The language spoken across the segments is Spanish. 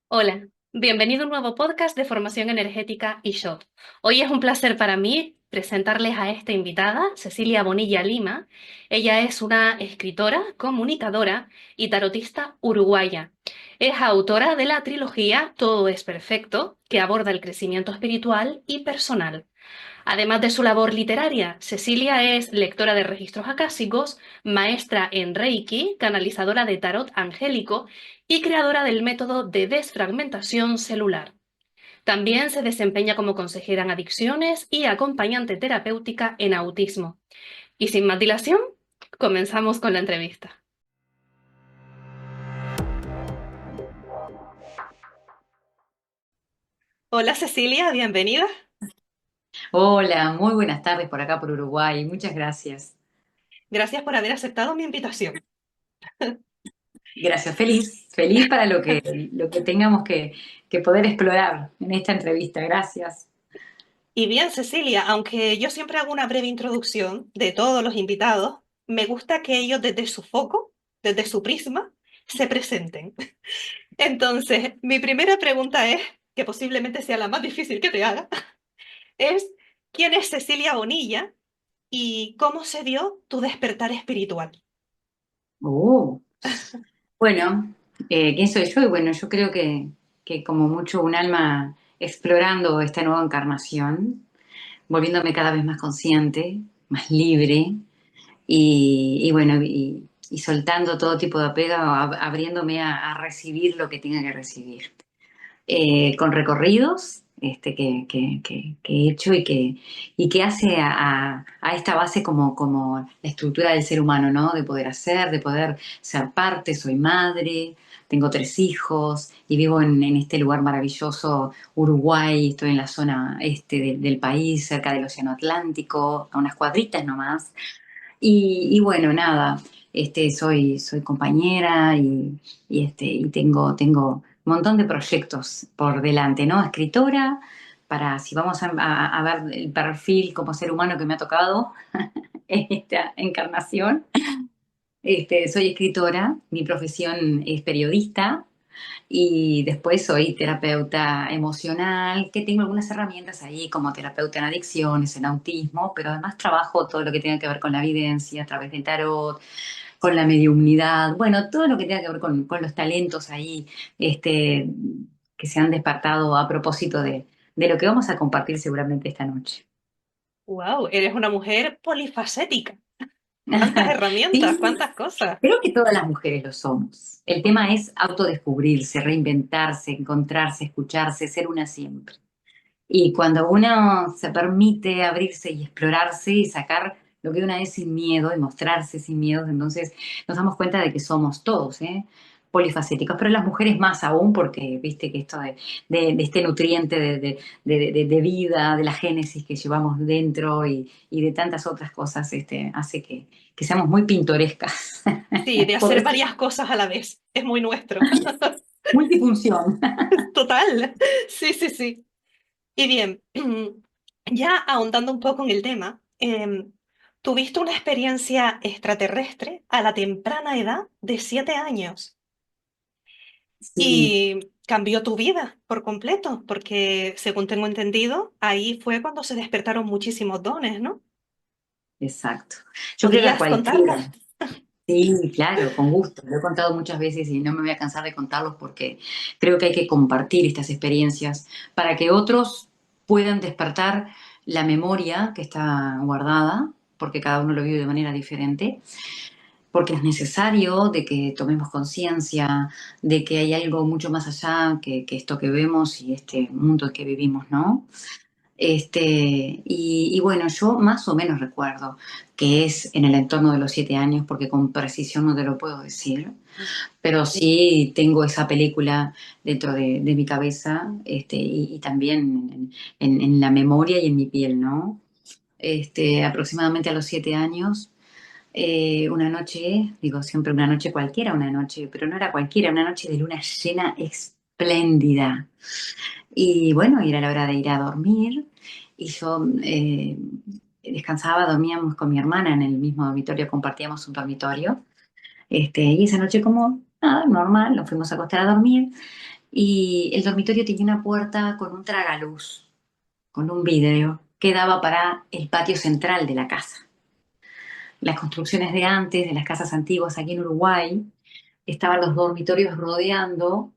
Hola, bienvenido a un nuevo podcast de formación energética y SHOT. Hoy es un placer para mí presentarles a esta invitada, Cecilia Bonilla Lima. Ella es una escritora, comunicadora y tarotista uruguaya. Es autora de la trilogía Todo es Perfecto, que aborda el crecimiento espiritual y personal. Además de su labor literaria, Cecilia es lectora de registros acásicos, maestra en Reiki, canalizadora de tarot angélico y creadora del método de desfragmentación celular. También se desempeña como consejera en adicciones y acompañante terapéutica en autismo. Y sin más dilación, comenzamos con la entrevista. Hola Cecilia, bienvenida. Hola, muy buenas tardes por acá por Uruguay. Muchas gracias. Gracias por haber aceptado mi invitación. Gracias, feliz para lo que tengamos que poder explorar en esta entrevista. Gracias. Y bien, Cecilia, aunque yo siempre hago una breve introducción de todos los invitados, me gusta que ellos desde su foco, desde su prisma, se presenten. Entonces, mi primera pregunta es, que posiblemente sea la más difícil que te haga, es ¿quién es Cecilia Bonilla y cómo se dio tu despertar espiritual? Oh, bueno, ¿quién soy yo? Y bueno, yo creo que como mucho un alma explorando esta nueva encarnación, volviéndome cada vez más consciente, más libre y bueno, y soltando todo tipo de apego, abriéndome a recibir lo que tenga que recibir. Con recorridos que he hecho y que hace a esta base como la estructura del ser humano, ¿no? De poder hacer, de poder ser parte, soy madre, tengo 3 hijos y vivo en este lugar maravilloso, Uruguay, estoy en la zona este del país, cerca del Océano Atlántico, a unas cuadritas nomás. Y bueno, nada, soy compañera y tengo un montón de proyectos por delante, ¿no? Escritora, para si vamos a ver el perfil como ser humano que me ha tocado en esta encarnación. Soy escritora, mi profesión es periodista y después soy terapeuta emocional, que tengo algunas herramientas ahí como terapeuta en adicciones, en autismo, pero además trabajo todo lo que tenga que ver con la evidencia a través del tarot, con la mediumnidad, bueno, todo lo que tenga que ver con los talentos ahí, este, que se han despertado a propósito de lo que vamos a compartir seguramente esta noche. Wow, eres una mujer polifacética. ¿Cuántas herramientas? Sí, ¿Cuántas cosas? creo que todas las mujeres lo somos. El tema es autodescubrirse, reinventarse, encontrarse, escucharse, ser una siempre. Y cuando uno se permite abrirse y explorarse y sacar lo que una es sin miedo y mostrarse sin miedo, entonces nos damos cuenta de que somos todos, ¿eh? Polifacéticos, pero las mujeres más aún porque viste que esto de este nutriente de vida, de la génesis que llevamos dentro y de tantas otras cosas, hace que seamos muy pintorescas. Sí, de Por hacer eso, varias cosas a la vez. Es muy nuestro. multifunción. Total. Sí, sí, sí. Y bien, ya ahondando un poco en el tema, tuviste una experiencia extraterrestre a la temprana edad de 7 años Sí, y cambió tu vida por completo, porque según tengo entendido, ahí fue cuando se despertaron muchísimos dones, ¿no? exacto. Yo creo que a ¿Podrías contarnos? cualquiera. Sí, claro, con gusto. Lo he contado muchas veces y no me voy a cansar de contarlos porque creo que hay que compartir estas experiencias para que otros puedan despertar la memoria que está guardada, porque cada uno lo vive de manera diferente, porque es necesario de que tomemos conciencia de que hay algo mucho más allá que esto que vemos y este mundo en que vivimos, ¿no? Y bueno, yo más o menos recuerdo que es en el entorno de los 7 años, porque con precisión no te lo puedo decir, pero sí tengo esa película dentro de mi cabeza, y también en la memoria y en mi piel, ¿no? Aproximadamente a los 7 años, una noche, digo siempre una noche cualquiera, una noche, pero no era cualquiera, una noche de luna llena espléndida. Y bueno, era la hora de ir a dormir y yo descansaba, dormíamos con mi hermana en el mismo dormitorio, compartíamos un dormitorio. Y esa noche como nada, normal, nos fuimos a acostar a dormir y el dormitorio tenía una puerta con un tragaluz, con un vidrio que daba para el patio central de la casa. Las construcciones de antes, de las casas antiguas aquí en Uruguay, estaban los dormitorios rodeando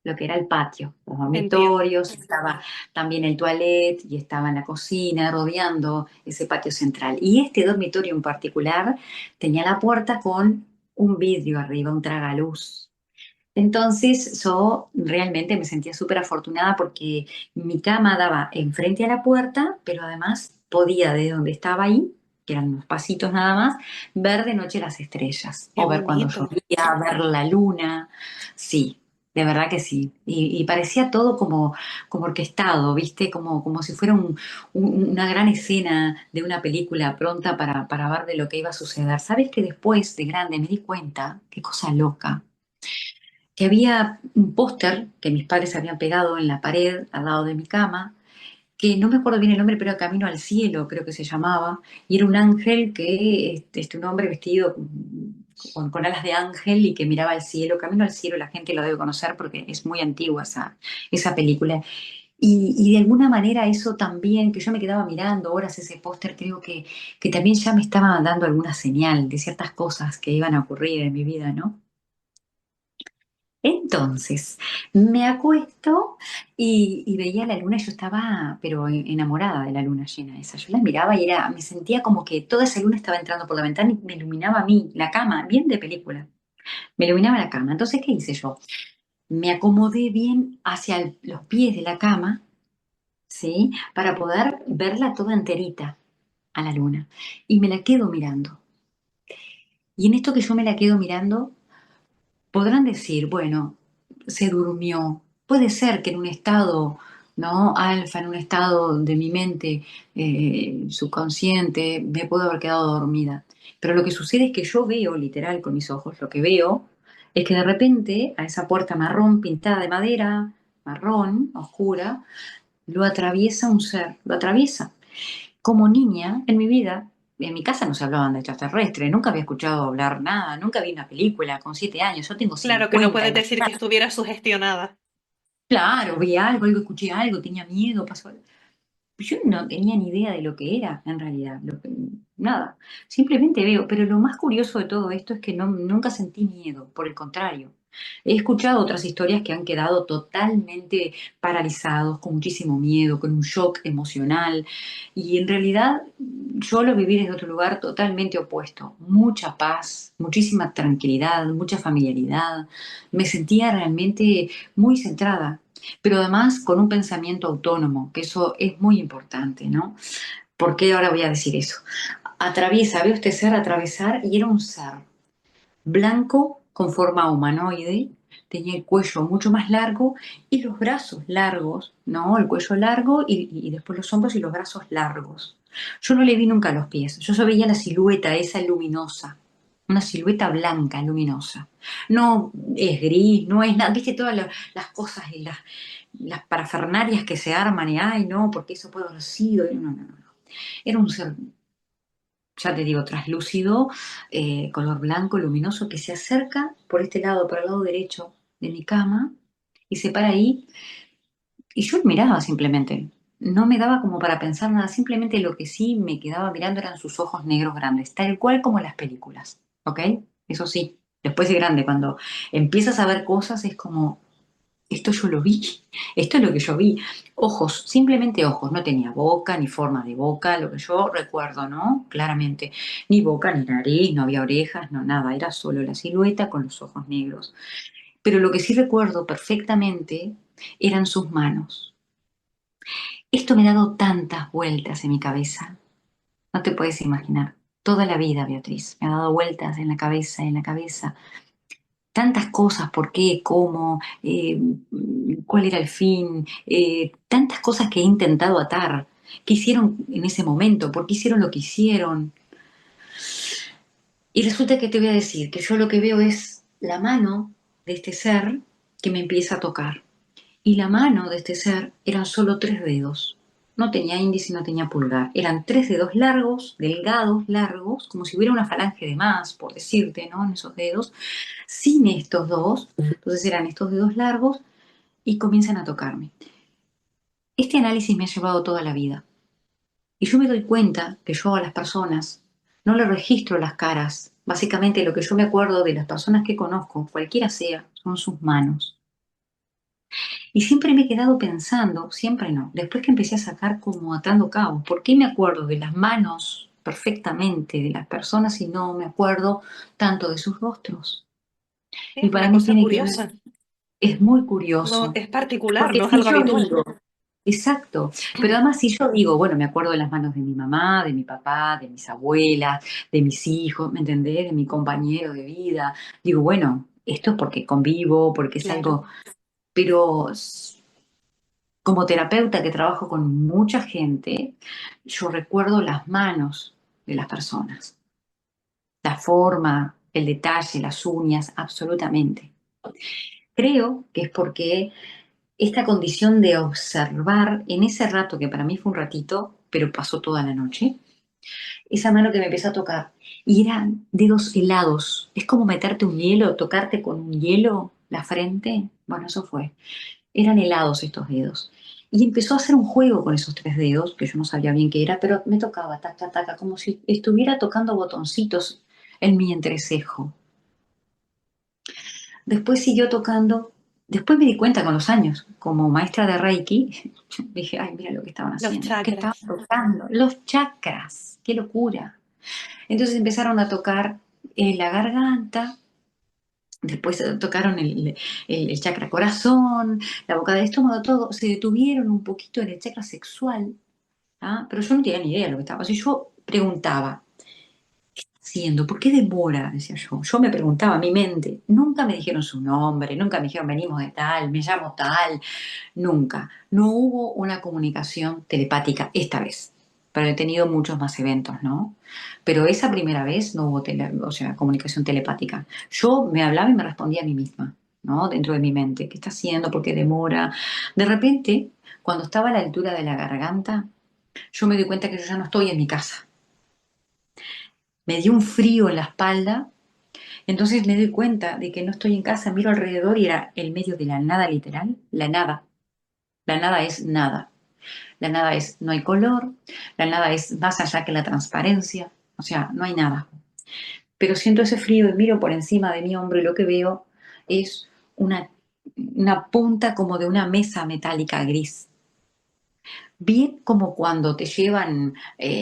lo que era el patio. Los Entiendo. dormitorios, estaba también el toilet y estaba la cocina rodeando ese patio central. Y este dormitorio en particular tenía la puerta con un vidrio arriba, un tragaluz. Entonces yo realmente me sentía súper afortunada porque mi cama daba enfrente a la puerta, pero además podía de donde estaba ahí, que eran unos pasitos nada más, ver de noche las estrellas Qué o ver cuando bonito. llovía, ver la luna. Sí, de verdad que sí. Y parecía todo como orquestado, ¿viste? Como si fuera una gran escena de una película pronta para ver de lo que iba a suceder. ¿Sabes que después de grande me di cuenta, qué cosa loca? Que había un póster que mis padres habían pegado en la pared al lado de mi cama, que no me acuerdo bien el nombre, pero Camino al Cielo creo que se llamaba, y era un ángel que, un hombre vestido con alas de ángel y que miraba al cielo. Camino al Cielo, la gente lo debe conocer porque es muy antigua esa película. Y de alguna manera eso también, que yo me quedaba mirando horas ese póster, creo que también ya me estaba dando alguna señal de ciertas cosas que iban a ocurrir en mi vida, ¿no? Entonces, me acuesto y veía la luna, yo estaba, pero enamorada de la luna llena esa. Yo la miraba y me sentía como que toda esa luna estaba entrando por la ventana y me iluminaba a mí, la cama, bien de película. Me iluminaba la cama. Entonces, ¿qué hice yo? Me acomodé bien hacia los pies de la cama, ¿sí? Para poder verla toda enterita a la luna. Y me la quedo mirando. Y en esto que yo me la quedo mirando, podrán decir, bueno, se durmió. Puede ser que en un estado, ¿no? Alfa, en un estado de mi mente subconsciente, me puedo haber quedado dormida. Pero lo que sucede es que yo veo, literal, con mis ojos, lo que veo es que de repente a esa puerta marrón pintada de madera, marrón, oscura, lo atraviesa un ser, lo atraviesa. Como niña, en mi vida, en mi casa no se hablaban de extraterrestres, nunca había escuchado hablar nada, nunca vi una película con 7 años, yo tengo Claro que no 50, puedes decir que imagínate. estuviera sugestionada. Claro, vi algo, escuché algo, tenía miedo, pasó algo. Yo no tenía ni idea de lo que era, en realidad, nada. Simplemente veo, pero lo más curioso de todo esto es que nunca sentí miedo, por el contrario. He escuchado otras historias que han quedado totalmente paralizados, con muchísimo miedo, con un shock emocional, y en realidad yo lo viví desde otro lugar totalmente opuesto. Mucha paz, muchísima tranquilidad, mucha familiaridad. Me sentía realmente muy centrada, pero además con un pensamiento autónomo, que eso es muy importante, ¿no? ¿Por qué ahora voy a decir eso? Atraviesa, veo este ser atravesar y era un ser blanco con forma humanoide, tenía el cuello mucho más largo y los brazos largos, ¿no? El cuello largo y después los hombros y los brazos largos. Yo no le vi nunca los pies, yo solo veía la silueta esa luminosa, una silueta blanca, luminosa. No es gris, no es nada, viste todas las cosas y las parafernarias que se arman y, ay, no, porque eso puede haber sido. No, no, no, no. Era un ser, ya te digo, traslúcido, color blanco, luminoso, que se acerca por este lado, por el lado derecho de mi cama, y se para ahí, y yo miraba simplemente. No me daba como para pensar nada, simplemente lo que sí me quedaba mirando eran sus ojos negros grandes, tal cual como en las películas, ¿ok? Eso sí, después de grande, cuando empiezas a ver cosas, es como, esto yo lo vi, esto es lo que yo vi. Ojos, simplemente ojos, no tenía boca ni forma de boca, lo que yo recuerdo, ¿no? Claramente, ni boca ni nariz, no había orejas, no nada, era solo la silueta con los ojos negros. Pero lo que sí recuerdo perfectamente eran sus manos. Esto me ha dado tantas vueltas en mi cabeza, no te puedes imaginar. Toda la vida, Beatriz, me ha dado vueltas en la cabeza, tantas cosas, por qué, cómo, cuál era el fin, tantas cosas que he intentado atar, qué hicieron en ese momento, por qué hicieron lo que hicieron. Y resulta que te voy a decir que yo lo que veo es la mano de este ser que me empieza a tocar. Y la mano de este ser eran solo 3 dedos. No tenía índice y no tenía pulgar. Eran 3 dedos largos, delgados, largos, como si hubiera una falange de más, por decirte, ¿no? En esos dedos, sin estos dos. Entonces eran estos dedos largos y comienzan a tocarme. Este análisis me ha llevado toda la vida. Y yo me doy cuenta que yo a las personas no le registro las caras. Básicamente lo que yo me acuerdo de las personas que conozco, cualquiera sea, son sus manos. Y siempre me he quedado pensando, siempre no, después que empecé a sacar como atando cabos, ¿por qué me acuerdo de las manos perfectamente de las personas y no me acuerdo tanto de sus rostros? Sí, Y es para una mí cosa tiene que ver, curiosa. es muy No, curioso, es particular, porque no es si algo yo habitual. digo, exacto, pero además si yo digo, bueno, me acuerdo de las manos de mi mamá, de mi papá, de mis abuelas, de mis hijos, ¿me entendés? De mi compañero de vida, digo, bueno, esto es porque convivo, porque es Claro. algo, pero como terapeuta que trabajo con mucha gente, yo recuerdo las manos de las personas, la forma, el detalle, las uñas, absolutamente. Creo que es porque esta condición de observar en ese rato, que para mí fue un ratito, pero pasó toda la noche, esa mano que me empezó a tocar, y eran dedos helados, es como meterte un hielo, tocarte con un hielo la frente, bueno, eso fue. Eran helados estos dedos. Y empezó a hacer un juego con esos tres dedos, que yo no sabía bien qué era, pero me tocaba, taca, taca, como si estuviera tocando botoncitos en mi entrecejo. Después siguió tocando, después me di cuenta con los años, como maestra de Reiki, dije, ay, mira lo que estaban Los haciendo, que estaban chakras. tocando los chakras, qué locura. Entonces empezaron a tocar la garganta. Después tocaron el chakra corazón, la boca del estómago, todo. Se detuvieron un poquito en el chakra sexual, ¿ah? Pero yo no tenía ni idea de lo que estaba. O sea, yo preguntaba, haciendo? ¿Por qué demora? Decía yo. Yo me preguntaba, mi mente. Nunca me dijeron su nombre, nunca me dijeron venimos de tal, me llamo tal. Nunca. No hubo una comunicación telepática esta vez. Pero he tenido muchos más eventos, ¿no? Pero esa primera vez no hubo o sea, comunicación telepática. Yo me hablaba y me respondía a mí misma, ¿no? Dentro de mi mente. ¿Qué está haciendo? ¿Por qué demora? De repente, cuando estaba a la altura de la garganta, yo me di cuenta que yo ya no estoy en mi casa. Me dio un frío en la espalda. Entonces me doy cuenta de que no estoy en casa, miro alrededor y era el medio de la nada literal, la nada. La nada es nada. La nada es, no hay color, la nada es más allá que la transparencia, o sea, no hay nada. Pero siento ese frío y miro por encima de mi hombro y lo que veo es una punta como de una mesa metálica gris. Bien como cuando te llevan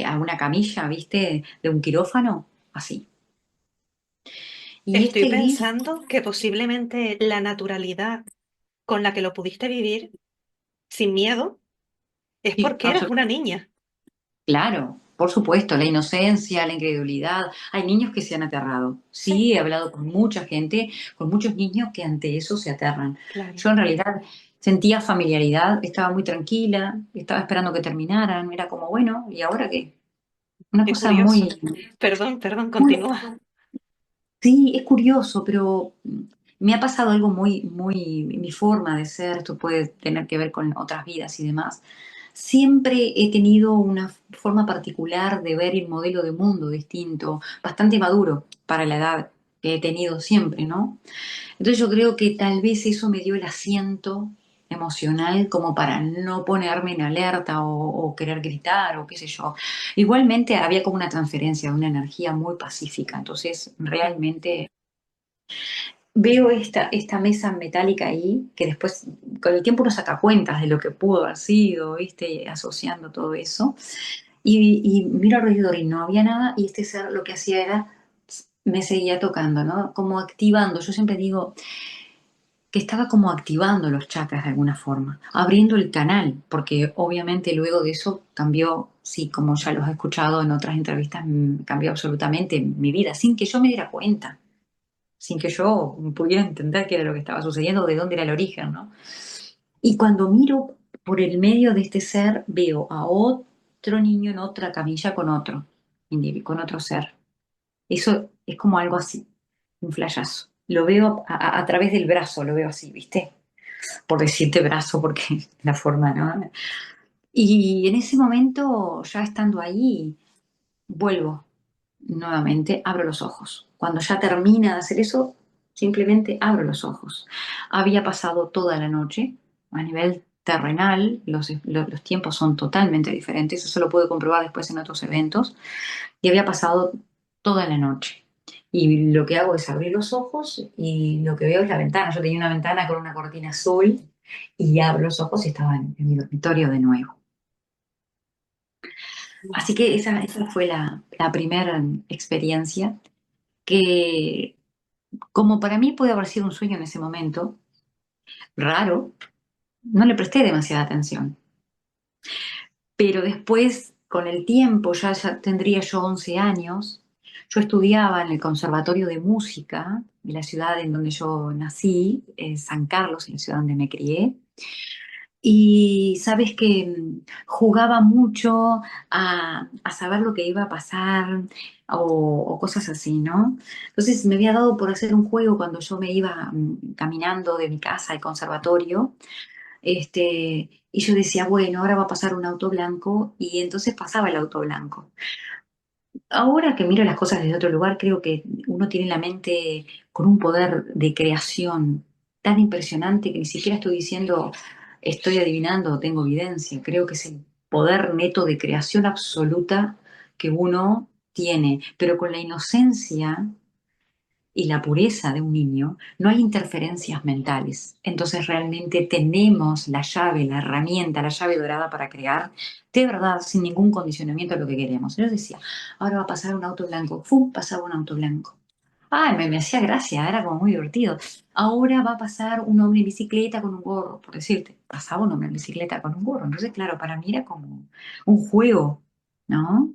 a una camilla, ¿viste? De un quirófano, así. Y Estoy este gris, pensando que posiblemente la naturalidad con la que lo pudiste vivir sin miedo es sí, porque eras una niña. claro, por supuesto, la inocencia, la incredulidad. Hay niños que se han aterrado. Sí, Sí, he hablado con mucha gente, con muchos niños que ante eso se aterran. claro. Yo en realidad sentía familiaridad, estaba muy tranquila, estaba esperando que terminaran. Era como, bueno, ¿y ahora qué? Una Qué cosa muy, curioso. Perdón, perdón, muy, continúa. sí, es curioso, pero me ha pasado algo muy, muy, mi forma de ser, esto puede tener que ver con otras vidas y demás. Siempre he tenido una forma particular de ver el modelo de mundo distinto, bastante maduro para la edad que he tenido siempre, ¿no? Entonces yo creo que tal vez eso me dio el asiento emocional como para no ponerme en alerta o querer gritar o qué sé yo. Igualmente había como una transferencia de una energía muy pacífica, entonces realmente veo esta mesa metálica ahí, que después con el tiempo uno saca cuentas de lo que pudo haber sido, ¿viste? Asociando todo eso. Y miro alrededor y no había nada, y este ser lo que hacía era, me seguía tocando, ¿no? Como activando. Yo siempre digo que estaba como activando los chakras de alguna forma, abriendo el canal, porque obviamente luego de eso cambió, sí, como ya los he escuchado en otras entrevistas, cambió absolutamente mi vida, sin que yo me diera cuenta, sin que yo pudiera entender qué era lo que estaba sucediendo, de dónde era el origen, ¿no? Y cuando miro por el medio de este ser, veo a otro niño en otra camilla con otro, con otro ser. Eso es como algo así, un flashazo. Lo veo a través del brazo, lo veo así, ¿viste? Por decirte brazo, porque la forma, ¿no? Y en ese momento, ya estando ahí, vuelvo nuevamente, abro los ojos. Cuando ya termina de hacer eso, simplemente abro los ojos. Había pasado toda la noche, a nivel terrenal, los tiempos son totalmente diferentes, eso lo pude comprobar después en otros eventos, y había pasado toda la noche. Y lo que hago es abrir los ojos y lo que veo es la ventana. Yo tenía una ventana con una cortina azul y abro los ojos y estaba en mi dormitorio de nuevo. Así Wow. que esa fue la primera experiencia que, como para mí puede haber sido un sueño en ese momento, raro, no le presté demasiada atención. Pero después, con el tiempo, ya tendría yo 11 años, yo estudiaba en el Conservatorio de Música de la ciudad en donde yo nací, San Carlos, en la ciudad donde me crié. Y sabes que jugaba mucho a saber lo que iba a pasar o cosas así, ¿no? Entonces me había dado por hacer un juego cuando yo me iba caminando de mi casa al conservatorio, y yo decía, bueno, ahora va a pasar un auto blanco, y entonces pasaba el auto blanco. Ahora que miro las cosas desde otro lugar, creo que uno tiene la mente con un poder de creación tan impresionante que ni siquiera estoy diciendo, estoy adivinando o tengo evidencia. Creo que es el poder neto de creación absoluta que uno tiene, pero con la inocencia y la pureza de un niño, no hay interferencias mentales. Entonces realmente tenemos la llave, la herramienta, la llave dorada para crear de verdad, sin ningún condicionamiento lo que queremos. Yo decía, ahora va a pasar un auto blanco. ¡Fum! Pasaba un auto blanco. Ay, me hacía gracia, era como muy divertido. Ahora va a pasar un hombre en bicicleta con un gorro, por decirte. Pasaba un hombre en bicicleta con un gorro. Entonces, claro, para mí era como un juego, ¿no?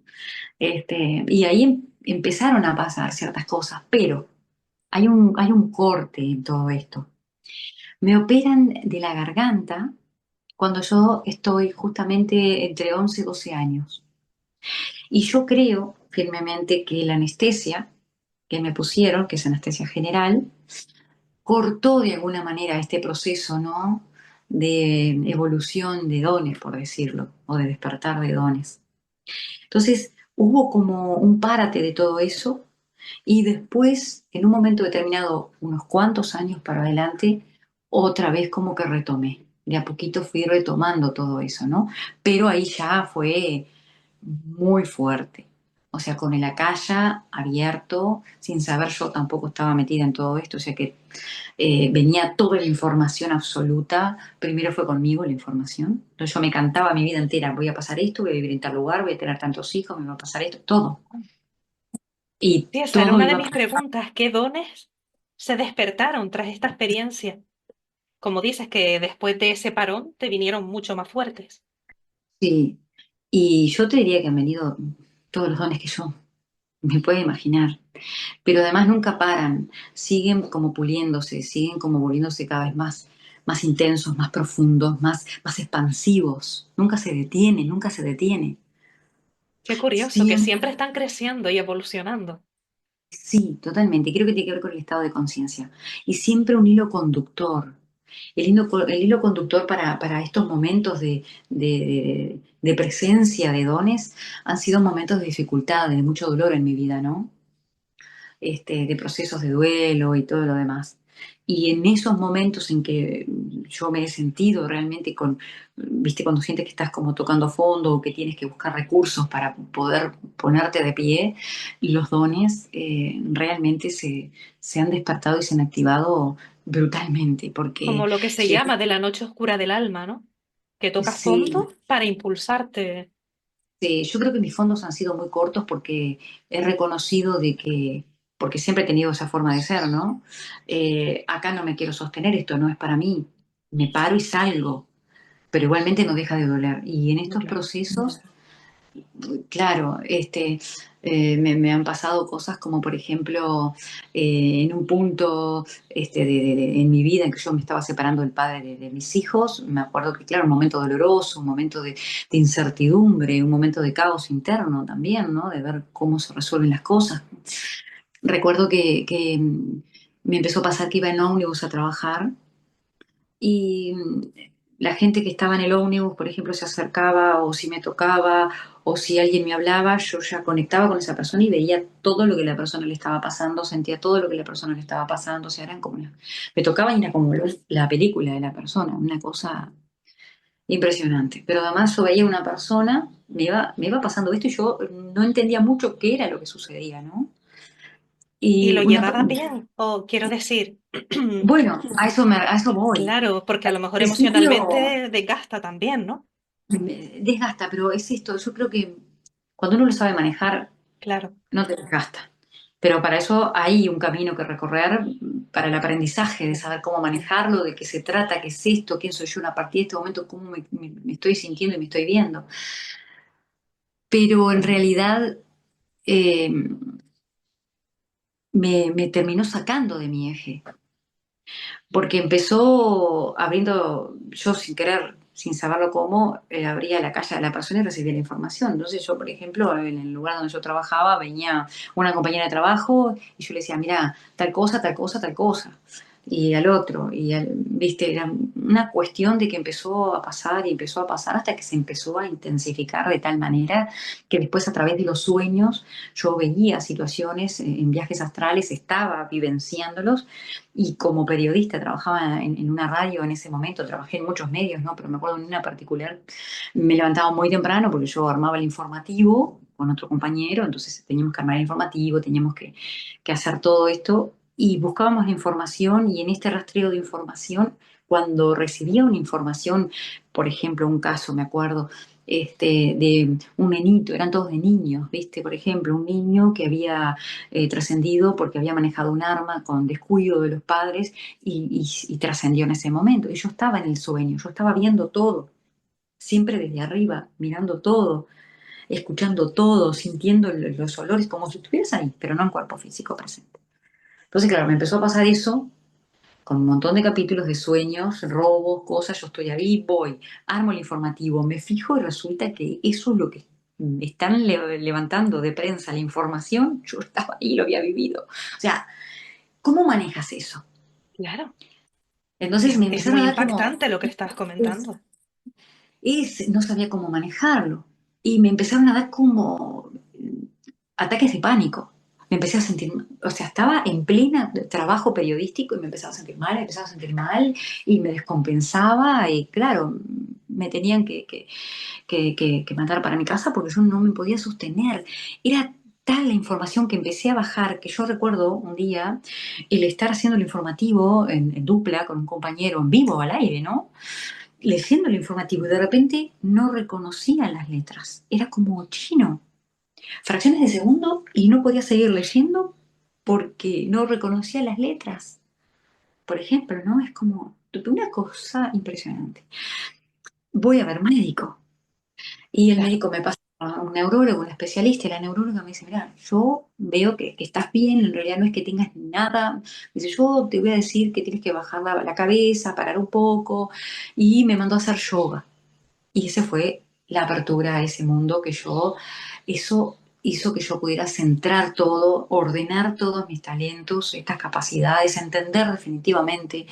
Y ahí empezaron a pasar ciertas cosas, pero hay un corte en todo esto. Me operan de la garganta cuando yo estoy justamente entre 11 y 12 años. Y yo creo firmemente que la anestesia que me pusieron, que es anestesia general, cortó de alguna manera este proceso, ¿no? De evolución de dones, por decirlo, o de despertar de dones. Entonces, hubo como un párate de todo eso. Y después, en un momento determinado, unos cuantos años para adelante, otra vez como que retomé. De a poquito fui retomando todo eso, ¿no? Pero ahí ya fue muy fuerte. O sea, con el acaya abierto, sin saber yo tampoco estaba metida en todo esto, o sea que venía toda la información absoluta. Primero fue conmigo la información. Entonces yo me cantaba mi vida entera, voy a pasar esto, voy a vivir en tal lugar, voy a tener tantos hijos, me va a pasar esto, todo. Y Sí, esa era todo una de iba. mis preguntas. ¿Qué dones se despertaron tras esta experiencia? Como dices que después de ese parón te vinieron mucho más fuertes. Sí, y yo te diría que han venido todos los dones que yo me puedo imaginar, pero además nunca paran, siguen como puliéndose, siguen como volviéndose cada vez más intensos, más profundos, más expansivos. Nunca se detiene, nunca se detiene. Qué curioso, que Siempre, siempre están creciendo y evolucionando. sí, totalmente. Creo que tiene que ver con el estado de conciencia. Y siempre un hilo conductor. El hilo conductor para estos momentos de presencia de dones han sido momentos de dificultad, de mucho dolor en mi vida, ¿no? De procesos de duelo y todo lo demás. Y en esos momentos en que yo me he sentido realmente viste, cuando sientes que estás como tocando fondo o que tienes que buscar recursos para poder ponerte de pie, los dones realmente se han despertado y se han activado brutalmente, porque Como lo que se llama de la noche oscura del alma, ¿no? Que toca sí, fondo para impulsarte. yo creo que mis fondos han sido muy cortos porque he reconocido de que, porque siempre he tenido esa forma de ser, ¿no? Acá no me quiero sostener, esto no es para mí. Me paro y salgo, pero igualmente no deja de doler. Y en No, estos claro. procesos, claro, me han pasado cosas como, por ejemplo, en un punto en mi vida en que yo me estaba separando del padre de mis hijos, me acuerdo que, claro, un momento doloroso, un momento de incertidumbre, un momento de caos interno también, ¿no? De ver cómo se resuelven las cosas. Recuerdo que me empezó a pasar que iba en ómnibus a trabajar y la gente que estaba en el ómnibus, por ejemplo, se acercaba o si me tocaba o si alguien me hablaba, yo ya conectaba con esa persona y veía todo lo que la persona le estaba pasando, sentía todo lo que la persona le estaba pasando, o sea, eran como, me tocaba y era como la película de la persona, una cosa impresionante. Pero además yo veía una persona, me iba pasando esto y yo no entendía mucho qué era lo que sucedía, ¿no? ¿Y Y lo una, llevabas bien? O quiero decir, bueno, a eso voy. claro, porque a Al lo mejor principio emocionalmente desgasta también, ¿no? me desgasta, pero es esto, yo creo que cuando uno lo sabe manejar, Claro. no te desgasta. Pero para eso hay un camino que recorrer para el aprendizaje, de saber cómo manejarlo, de qué se trata, qué es esto, quién soy yo en a partir de este momento, cómo me estoy sintiendo y me estoy viendo. Pero en realidad eh, me terminó sacando de mi eje, porque empezó abriendo, yo sin querer, sin saberlo cómo, abría la calle a la persona y recibía la información. Entonces yo, por ejemplo, en el lugar donde yo trabajaba, venía una compañera de trabajo y yo le decía, mira, tal cosa, tal cosa, tal cosa. Y al otro, viste, era una cuestión de que empezó a pasar y empezó a pasar hasta que se empezó a intensificar de tal manera que después a través de los sueños yo veía situaciones en viajes astrales, estaba vivenciándolos y como periodista trabajaba en una radio en ese momento, trabajé en muchos medios, ¿no? Pero me acuerdo en una particular, me levantaba muy temprano porque yo armaba el informativo con otro compañero, entonces teníamos que armar el informativo, teníamos que hacer todo esto y buscábamos la información y en este rastreo de información, cuando recibía una información, por ejemplo, un caso, me acuerdo, de un nenito, eran todos de niños, ¿viste? Por ejemplo, un niño que había trascendido porque había manejado un arma con descuido de los padres y trascendió en ese momento. Y yo estaba en el sueño, yo estaba viendo todo, siempre desde arriba, mirando todo, escuchando todo, sintiendo los olores, como si estuvieras ahí, pero no en cuerpo físico presente. Entonces, claro, me empezó a pasar eso con un montón de capítulos de sueños, robos, cosas, yo estoy ahí, voy, armo el informativo, me fijo y resulta que eso es lo que están levantando de prensa la información, yo estaba ahí, lo había vivido. O sea, ¿cómo manejas eso? Claro. Entonces me Es empezaron muy a dar como, impactante lo que estás comentando. no sabía cómo manejarlo. Y me empezaron a dar como ataques de pánico. Me empecé a sentir, o sea, estaba en plena trabajo periodístico y me empezaba a sentir mal, me empezaba a sentir mal y me descompensaba y claro, me tenían que mandar para mi casa porque yo no me podía sostener. Era tal la información que empecé a bajar que yo recuerdo un día el estar haciendo el informativo en dupla con un compañero en vivo al aire, ¿no? Leyendo el informativo y de repente no reconocía las letras. Era como chino, fracciones de segundo y no podía seguir leyendo porque no reconocía las letras. Por ejemplo, ¿no? Es como una cosa impresionante. Voy a ver médico y el Claro. médico me pasa a un neurólogo, un especialista, y la neuróloga me dice, mira, yo veo que estás bien, en realidad no es que tengas nada. Dice, yo te voy a decir que tienes que bajar la cabeza, parar un poco, y me mandó a hacer yoga. Y ese fue la apertura a ese mundo que yo, eso hizo que yo pudiera centrar todo, ordenar todos mis talentos, estas capacidades, entender definitivamente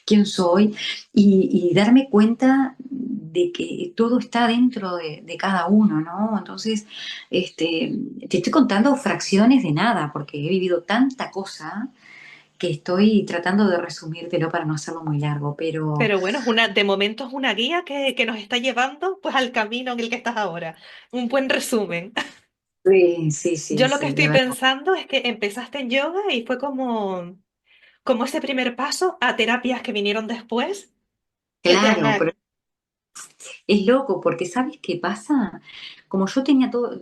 quién soy y darme cuenta de que todo está dentro de cada uno, ¿no? Entonces, te estoy contando fracciones de nada, porque he vivido tanta cosa que estoy tratando de resumírtelo para no hacerlo muy largo, pero Pero bueno, de momento es una guía que nos está llevando pues al camino en el que estás ahora. Un buen resumen. sí, sí, sí, Yo lo que sí, de estoy verdad. pensando es que empezaste en yoga y fue como ese primer paso a terapias que vinieron después, que te Claro, han... pero es loco porque ¿sabes qué pasa? Como yo tenía todo,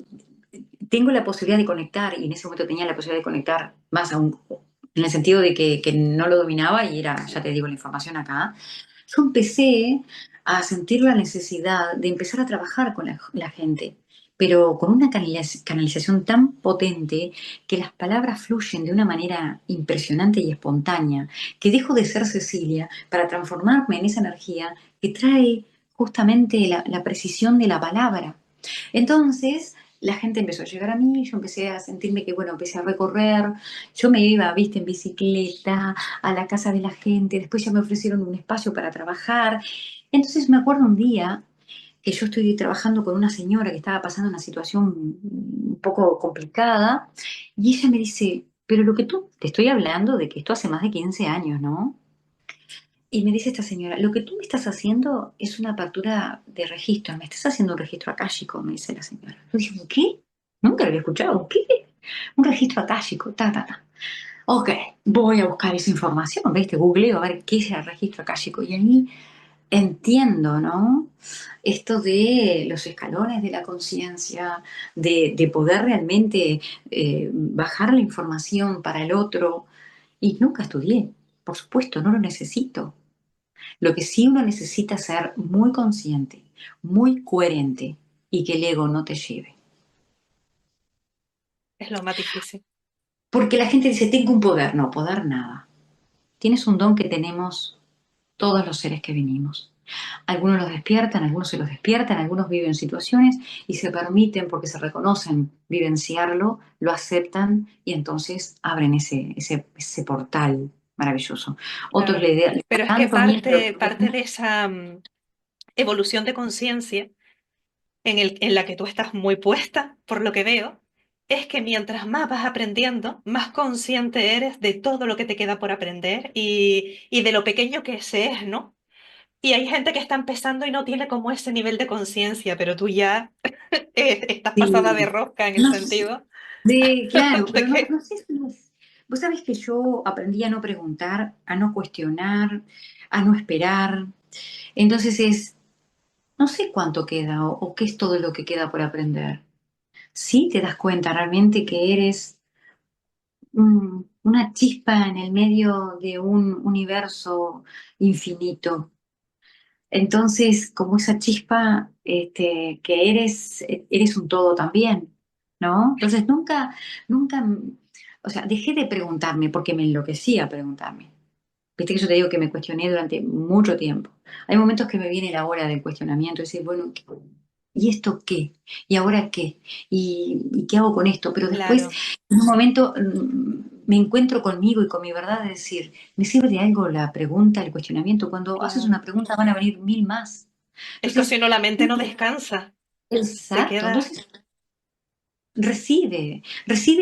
tengo la posibilidad de conectar y en ese momento tenía la posibilidad de conectar más aún, en el sentido de que no lo dominaba y era, ya te digo, la información acá, yo empecé a sentir la necesidad de empezar a trabajar con la gente, pero con una canalización tan potente que las palabras fluyen de una manera impresionante y espontánea, que dejo de ser Cecilia para transformarme en esa energía que trae justamente la precisión de la palabra. Entonces, la gente empezó a llegar a mí, yo empecé a sentirme que, bueno, empecé a recorrer, yo me iba, viste, en bicicleta a la casa de la gente, después ya me ofrecieron un espacio para trabajar. Entonces me acuerdo un día que yo estoy trabajando con una señora que estaba pasando una situación un poco complicada y ella me dice, pero lo que tú, te estoy hablando de que esto hace más de 15 años, ¿no? Y me dice esta señora, lo que tú me estás haciendo es una apertura de registro, me estás haciendo un registro akáshico, me dice la señora. Yo dije, ¿qué? Nunca lo había escuchado, ¿qué? Un registro akáshico, ta, ta, ta. Ok, voy a buscar esa información, ¿viste? Googleo a ver qué es el registro akáshico. Y ahí entiendo, ¿no? Esto de los escalones de la conciencia, de poder realmente bajar la información para el otro. Y nunca estudié, por supuesto, no lo necesito. Lo que sí uno necesita es ser muy consciente, muy coherente y que el ego no te lleve. Es lo más difícil. Porque la gente dice, tengo un poder. No, poder nada. Tienes un don que tenemos todos los seres que venimos. Algunos los despiertan, algunos se los despiertan, algunos viven situaciones y se permiten, porque se reconocen, vivenciarlo, lo aceptan y entonces abren ese portal maravilloso. Otros Claro. le da Pero es que tanto miedo. parte de esa evolución de conciencia en la que tú estás muy puesta, por lo que veo, es que mientras más vas aprendiendo, más consciente eres de todo lo que te queda por aprender y de lo pequeño que se es, ¿no? Y hay gente que está empezando y no tiene como ese nivel de conciencia, pero tú ya estás pasada de Sí, rosca en el no sé, sentido claro, de pero no, que, no sé si es. Vos sabés que yo aprendí a no preguntar, a no cuestionar, a no esperar. Entonces no sé cuánto queda o qué es todo lo que queda por aprender. Sí te das cuenta realmente que eres una chispa en el medio de un universo infinito. Entonces, como esa chispa que eres un todo también, ¿no? Entonces, nunca, o sea, dejé de preguntarme porque me enloquecía preguntarme. Viste que yo te digo que me cuestioné durante mucho tiempo. Hay momentos que me viene la hora del cuestionamiento y decir, bueno, ¿y esto qué? ¿Y ahora qué? ¿Y qué hago con esto? Pero después, claro, en un momento, me encuentro conmigo y con mi verdad de decir, ¿me sirve de algo la pregunta, el cuestionamiento? Cuando haces claro. una pregunta van a venir mil más. Es que Entonces, si no la mente no descansa, se exacto. queda, Entonces, recibe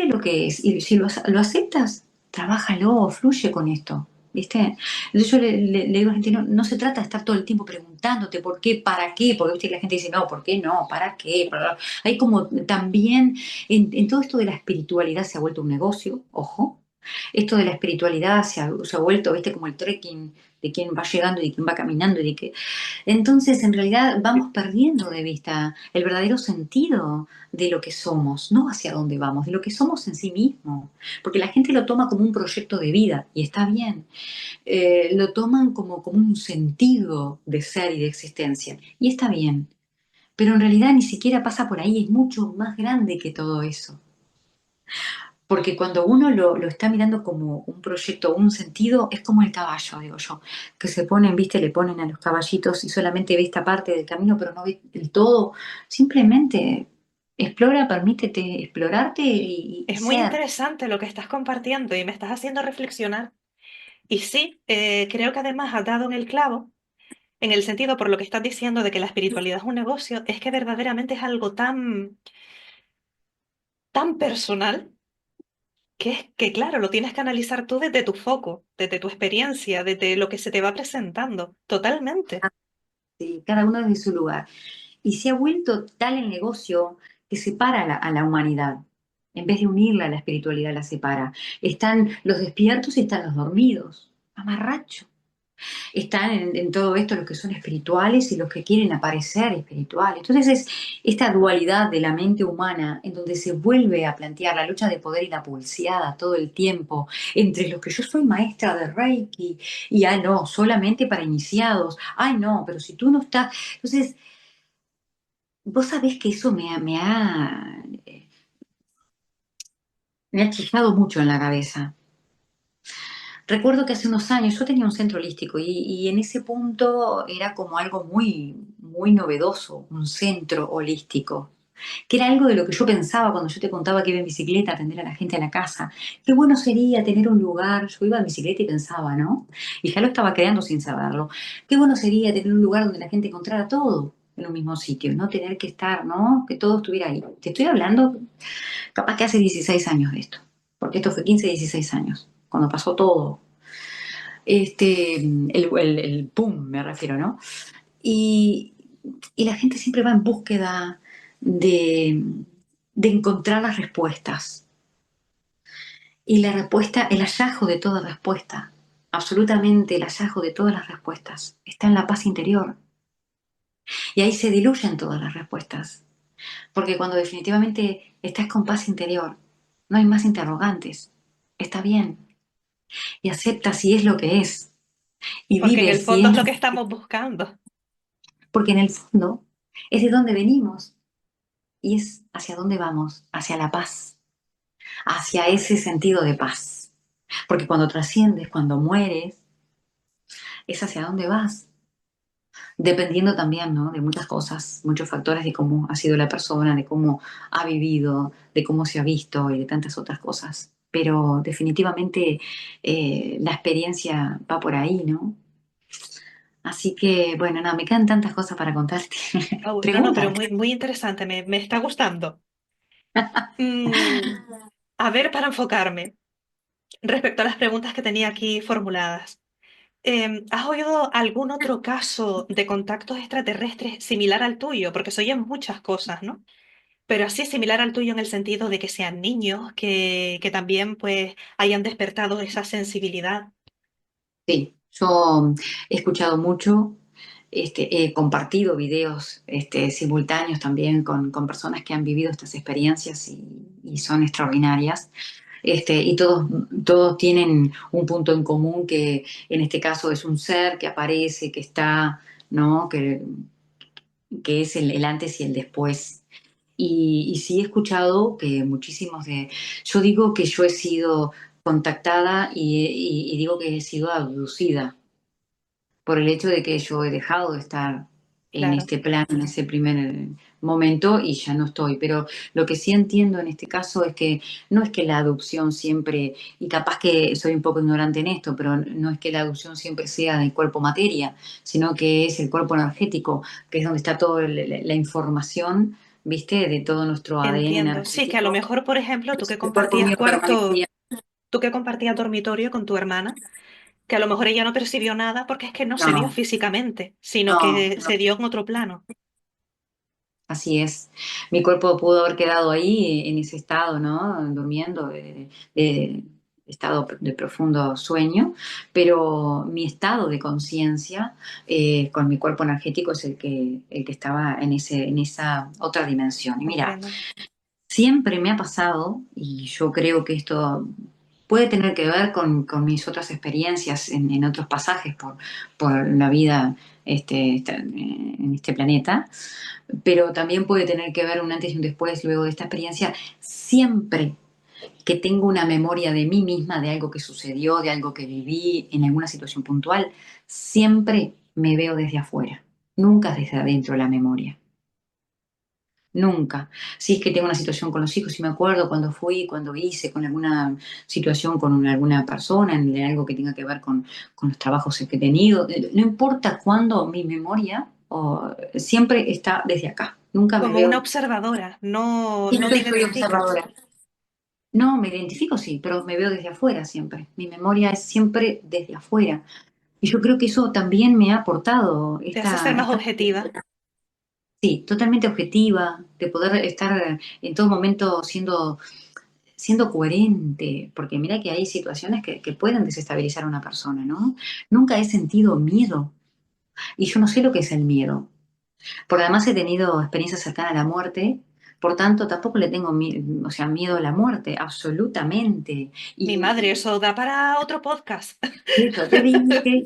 lo que es. Y si lo aceptas, trabájalo, fluye con esto. ¿Viste? Entonces yo le digo a la gente, no, no se trata de estar todo el tiempo preguntándote por qué, para qué, porque ¿viste? La gente dice, no, ¿por qué no? ¿Para qué? Hay como también, en todo esto de la espiritualidad se ha vuelto un negocio, ojo. Esto de la espiritualidad se ha vuelto, ¿viste? Como el trekking de quién va llegando y de quién va caminando y de qué. Entonces, en realidad, vamos perdiendo de vista el verdadero sentido de lo que somos, no hacia dónde vamos, de lo que somos en sí mismo. Porque la gente lo toma como un proyecto de vida y está bien. Lo toman como un sentido de ser y de existencia y está bien. Pero en realidad ni siquiera pasa por ahí, es mucho más grande que todo eso. Porque cuando uno lo está mirando como un proyecto, un sentido, es como el caballo, digo yo, que se ponen, viste, le ponen a los caballitos y solamente ve esta parte del camino, pero no ve el todo. Simplemente explora, permítete explorarte y es muy ser. interesante lo que estás compartiendo y me estás haciendo reflexionar. Y sí, creo que además has dado en el clavo, en el sentido por lo que estás diciendo de que la espiritualidad es un negocio, es que verdaderamente es algo tan personal que es que, claro, lo tienes que analizar tú desde tu foco, desde tu experiencia, desde lo que se te va presentando, totalmente. Sí, cada uno desde su lugar. Y se ha vuelto tal el negocio que separa a la humanidad. En vez de unirla, la espiritualidad la separa. Están los despiertos y están los dormidos. Amarracho. Están en todo esto los que son espirituales y los que quieren aparecer espirituales. Entonces es esta dualidad de la mente humana en donde se vuelve a plantear la lucha de poder y la pulseada todo el tiempo entre los que yo soy maestra de Reiki y, ah, no, solamente para iniciados. Ay, no, pero si tú no estás. Entonces, vos sabés que eso me ha chiflado mucho en la cabeza. Recuerdo que hace unos años yo tenía un centro holístico y en ese punto era como algo muy, muy novedoso, un centro holístico. que era algo de lo que yo pensaba cuando yo te contaba que iba en bicicleta a atender a la gente a la casa. Qué bueno sería tener un lugar, yo iba en bicicleta y pensaba, ¿no? Y ya lo estaba creando sin saberlo. Qué bueno sería tener un lugar donde la gente encontrara todo en un mismo sitio, no tener que estar, ¿no? Que todo estuviera ahí. Te estoy hablando capaz que hace 16 años de esto, porque esto fue 15, 16 años, cuando pasó todo. El boom, me refiero, ¿no? Y, y la gente siempre va en búsqueda de, de encontrar las respuestas. Y la respuesta, el hallazgo de toda respuesta, absolutamente el hallazgo de todas las respuestas, está en la paz interior. Y ahí se diluyen todas las respuestas. Porque cuando definitivamente estás con paz interior, no hay más interrogantes. Está bien. Y acepta si es lo que es. Y Porque en vive el si fondo es. es lo que estamos buscando. Porque en el fondo es de donde venimos. Y es hacia dónde vamos, hacia la paz, hacia ese sentido de paz. Porque cuando trasciendes, cuando mueres, es hacia dónde vas, dependiendo también, ¿no? De muchas cosas, muchos factores de cómo ha sido la persona, de cómo ha vivido, de cómo se ha visto y de tantas otras cosas. Pero definitivamente la experiencia va por ahí, ¿no? Así que, bueno, no, me quedan tantas cosas para contarte. Oh, no, no, pero Pregunta. muy, muy interesante, me está gustando. Mm, a ver, para enfocarme, respecto a las preguntas que tenía aquí formuladas. ¿Has oído algún otro caso de contactos extraterrestres similar al tuyo? Porque se oyen muchas cosas, ¿no? Pero así similar al tuyo en el sentido de que sean niños, que también pues hayan despertado esa sensibilidad. Sí, yo he escuchado mucho, he compartido videos simultáneos también con personas que han vivido estas experiencias y son extraordinarias. Y todos tienen un punto en común que en este caso es un ser que aparece, que está, ¿no? Que es el antes y el después. Y sí he escuchado que muchísimos de... Yo digo que yo he sido contactada y digo que he sido abducida por el hecho de que yo he dejado de estar en Claro, este plano, en ese primer momento y ya no estoy. Pero lo que sí entiendo en este caso es que no es que la adopción siempre, y capaz que soy un poco ignorante en esto, pero no es que la adopción siempre sea del cuerpo materia, sino que es el cuerpo energético, que es donde está toda la información, ¿viste? De todo nuestro ADN entiendo. Sí, que a lo energético. mejor, por ejemplo, tú que El cuerpo compartías mío cuarto, permanecía. tú que compartías dormitorio con tu hermana, que a lo mejor ella no percibió nada porque es que no se vio No, físicamente, sino no, que no. se dio en otro plano. Así es. Mi cuerpo pudo haber quedado ahí en ese estado, ¿no? Durmiendo, de estado de profundo sueño, pero mi estado de conciencia con mi cuerpo energético es el que estaba en esa otra dimensión. Y mira, Comprendo. siempre me ha pasado, y yo creo que esto puede tener que ver con mis otras experiencias en otros pasajes por la vida en este planeta, pero también puede tener que ver un antes y un después luego de esta experiencia. Siempre que tengo una memoria de mí misma, de algo que sucedió, de algo que viví en alguna situación puntual, siempre me veo desde afuera, nunca desde adentro la memoria. Nunca. Si es que tengo una situación con los hijos, si me acuerdo cuando fui, cuando hice, con alguna situación con alguna persona, en algo que tenga que ver con los trabajos que he tenido, no importa cuándo, mi memoria siempre está desde acá. Nunca me Como una veo, observadora, no, no te siempre soy identificas. observadora. No, me identifico, sí, pero me veo desde afuera siempre. Mi memoria es siempre desde afuera. Y yo creo que eso también me ha aportado Te hace ser más objetiva. sí, totalmente objetiva, de poder estar en todo momento siendo coherente, porque mira que hay situaciones que pueden desestabilizar a una persona, ¿no? Nunca he sentido miedo y yo no sé lo que es el miedo. Por además he tenido experiencias cercanas a la muerte, por tanto tampoco le tengo o sea, miedo a la muerte, absolutamente. Mi madre, eso da para otro podcast. Eso te dije.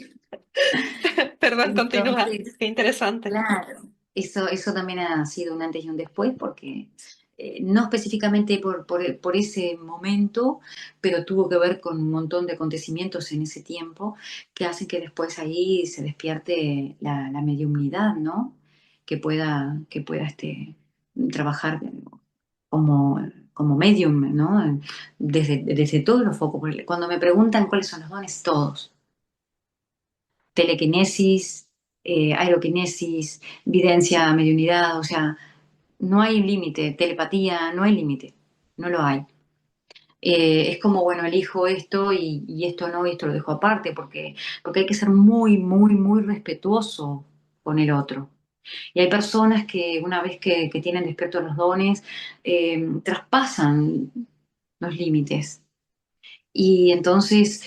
Perdón, continúa. Entonces, Qué interesante. claro, eso también ha sido un antes y un después, porque no específicamente por ese momento, pero tuvo que ver con un montón de acontecimientos en ese tiempo que hacen que después ahí se despierte la mediunidad, ¿no? Que pueda trabajar como medium, ¿no? Desde todos los focos. Porque cuando me preguntan cuáles son los dones, todos. Telequinesis, aeroquinesis, videncia, mediunidad, o sea, no hay límite. Telepatía, no hay límite. No lo hay. Es como, bueno, elijo esto y esto no, y esto lo dejo aparte, porque hay que ser muy, muy, muy respetuoso con el otro. Y hay personas que una vez que tienen despiertos los dones, traspasan los límites y entonces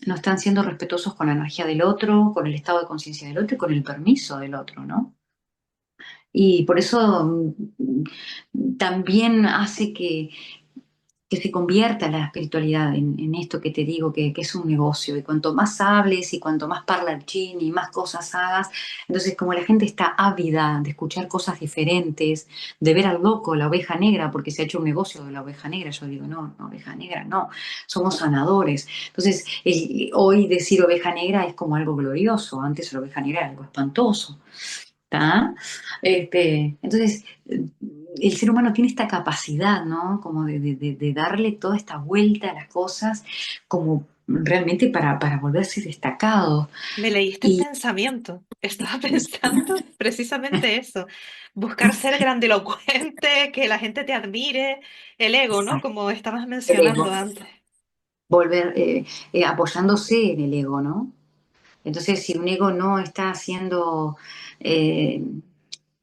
no están siendo respetuosos con la energía del otro, con el estado de conciencia del otro y con el permiso del otro, ¿no? Y por eso también hace que se convierta la espiritualidad en esto que te digo, que es un negocio. Y cuanto más hables y cuanto más parlanchín y más cosas hagas, entonces como la gente está ávida de escuchar cosas diferentes, de ver al loco, la oveja negra, porque se ha hecho un negocio de la oveja negra, yo digo, no, no, oveja negra, no, somos sanadores. Entonces, hoy decir oveja negra es como algo glorioso, antes la oveja negra era algo espantoso. ¿Tá? Entonces, el ser humano tiene esta capacidad, ¿no? Como de darle toda esta vuelta a las cosas, como realmente para volverse destacado. Me leíste el Y pensamiento. Estaba pensando precisamente eso. Buscar ser grandilocuente, que la gente te admire, el ego, ¿no? exacto, Como estabas el ego, mencionando antes. volver apoyándose en el ego, ¿no? Entonces, si un ego no está haciendo, eh,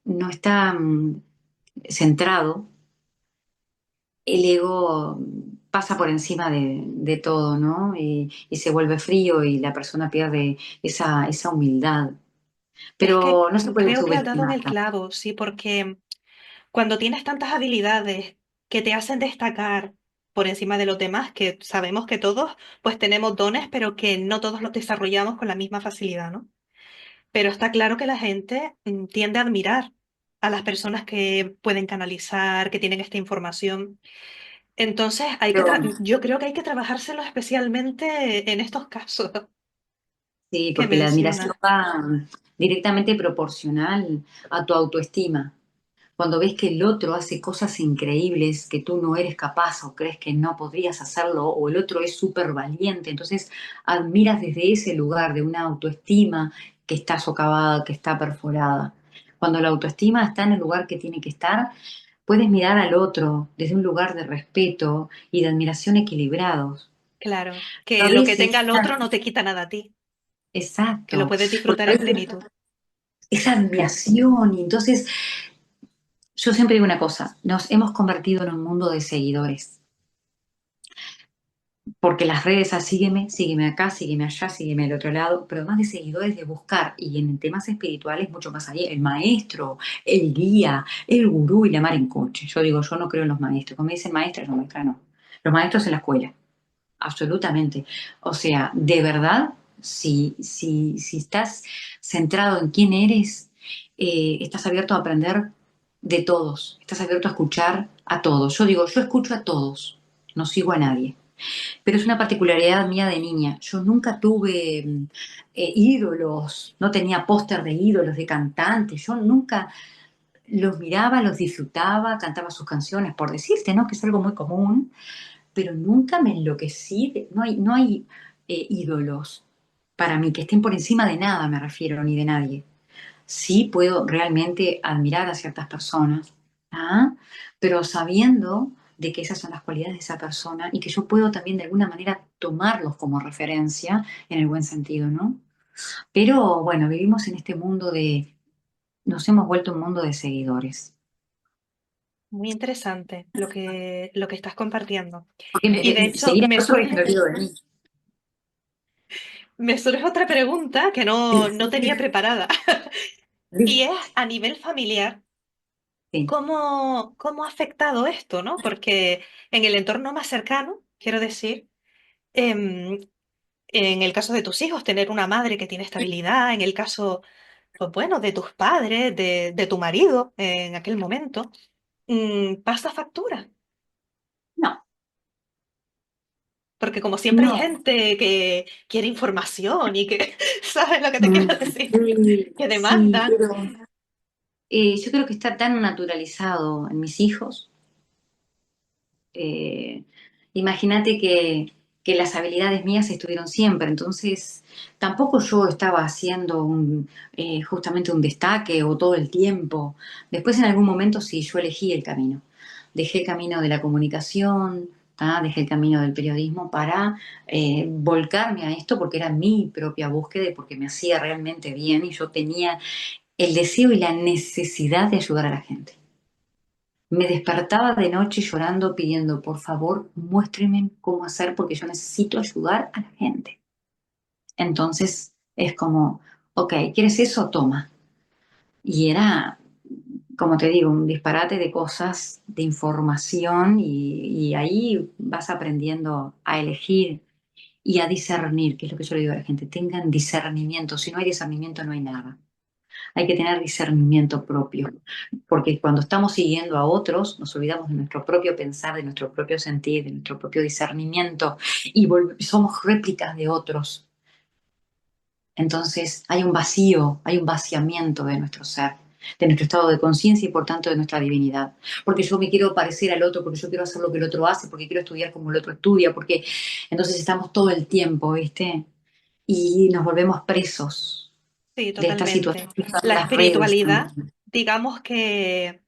no está centrado, el ego pasa por encima de todo, ¿no? Y se vuelve frío y la persona pierde esa humildad. Es que Pero no se puede creo que has dado en subestimar el clavo, sí, porque cuando tienes tantas habilidades que te hacen destacar por encima de los demás, que sabemos que todos pues tenemos dones, pero que no todos los desarrollamos con la misma facilidad, ¿no? Pero está claro que la gente tiende a admirar a las personas que pueden canalizar, que tienen esta información. Entonces, tampoco. yo creo que hay que trabajárselo especialmente en estos casos Sí, que porque la admiración mencionas. va directamente proporcional a tu autoestima. Cuando ves que el otro hace cosas increíbles que tú no eres capaz o crees que no podrías hacerlo, o el otro es súper valiente, entonces admiras desde ese lugar de una autoestima que está socavada, que está perforada. Cuando la autoestima está en el lugar que tiene que estar, puedes mirar al otro desde un lugar de respeto y de admiración equilibrados. Claro, A que lo que veces, tenga el otro no te quita nada a ti, que lo exacto, puedes porque disfrutar a en veces plenitud. esa admiración y entonces yo siempre digo una cosa, nos hemos convertido en un mundo de seguidores, porque las redes, sígueme, sígueme acá, sígueme allá, sígueme al otro lado, pero además de seguidores de buscar, y en temas espirituales mucho más allá, el maestro, el guía, el gurú y la mar en coche. Yo digo, yo no creo en los maestros, como me dicen maestra, yo maestra no. Los maestros en la escuela, absolutamente. O sea, de verdad, si estás centrado en quién eres, estás abierto a aprender de todos, estás abierto a escuchar a todos. Yo digo, yo escucho a todos, no sigo a nadie. Pero es una particularidad mía de niña. Yo nunca tuve ídolos, no tenía póster de ídolos, de cantantes. Yo nunca los miraba, los disfrutaba, cantaba sus canciones, por decirte, ¿no? Que es algo muy común, pero nunca me enloquecí. No hay ídolos para mí que estén por encima de nada, me refiero, ni de nadie. Sí puedo realmente admirar a ciertas personas, ¿ah? Pero sabiendo de que esas son las cualidades de esa persona y que yo puedo también de alguna manera tomarlos como referencia en el buen sentido, ¿no? Pero bueno, vivimos en este mundo nos hemos vuelto un mundo de seguidores. Muy interesante lo que estás compartiendo. Porque Y de hecho, seguir al otro es me olvido de mí. me surge otra pregunta que no tenía preparada. Y es a nivel familiar, Sí. ¿cómo ha afectado esto, ¿no? Porque en el entorno más cercano, quiero decir, em, en el caso de tus hijos, tener una madre que tiene estabilidad, en el caso, pues bueno, de tus padres, de tu marido en aquel momento, pasa factura. No, Porque como siempre hay no. gente que quiere información y que, ¿sabes lo que te Mm, quiero decir? sí, Que sí, demandan. Yo creo que está tan naturalizado en mis hijos. Eh, Imagínate que las habilidades mías estuvieron siempre, entonces tampoco yo estaba haciendo justamente un destaque o todo el tiempo. Después en algún momento sí, yo elegí el camino. Dejé el camino de la comunicación, ¿tá? Dejé el camino del periodismo para volcarme a esto porque era mi propia búsqueda y porque me hacía realmente bien y yo tenía el deseo y la necesidad de ayudar a la gente. Me despertaba de noche llorando, pidiendo, por favor, muéstrenme cómo hacer porque yo necesito ayudar a la gente. Entonces es como, ok, ¿quieres eso? Toma. Y era, como te digo, un disparate de cosas, de información y ahí vas aprendiendo a elegir y a discernir, que es lo que yo le digo a la gente, tengan discernimiento. Si no hay discernimiento no hay nada. Hay que tener discernimiento propio, porque cuando estamos siguiendo a otros, nos olvidamos de nuestro propio pensar, de nuestro propio sentir, de nuestro propio discernimiento y somos réplicas de otros. Entonces hay un vacío, hay un vaciamiento de nuestro ser, de nuestro estado de conciencia y por tanto de nuestra divinidad. Porque yo me quiero parecer al otro, porque yo quiero hacer lo que el otro hace, porque quiero estudiar como el otro estudia, porque entonces estamos todo el tiempo, ¿viste? Y nos volvemos presos Sí, de esta situación totalmente. que son La las redes espiritualidad, también. digamos que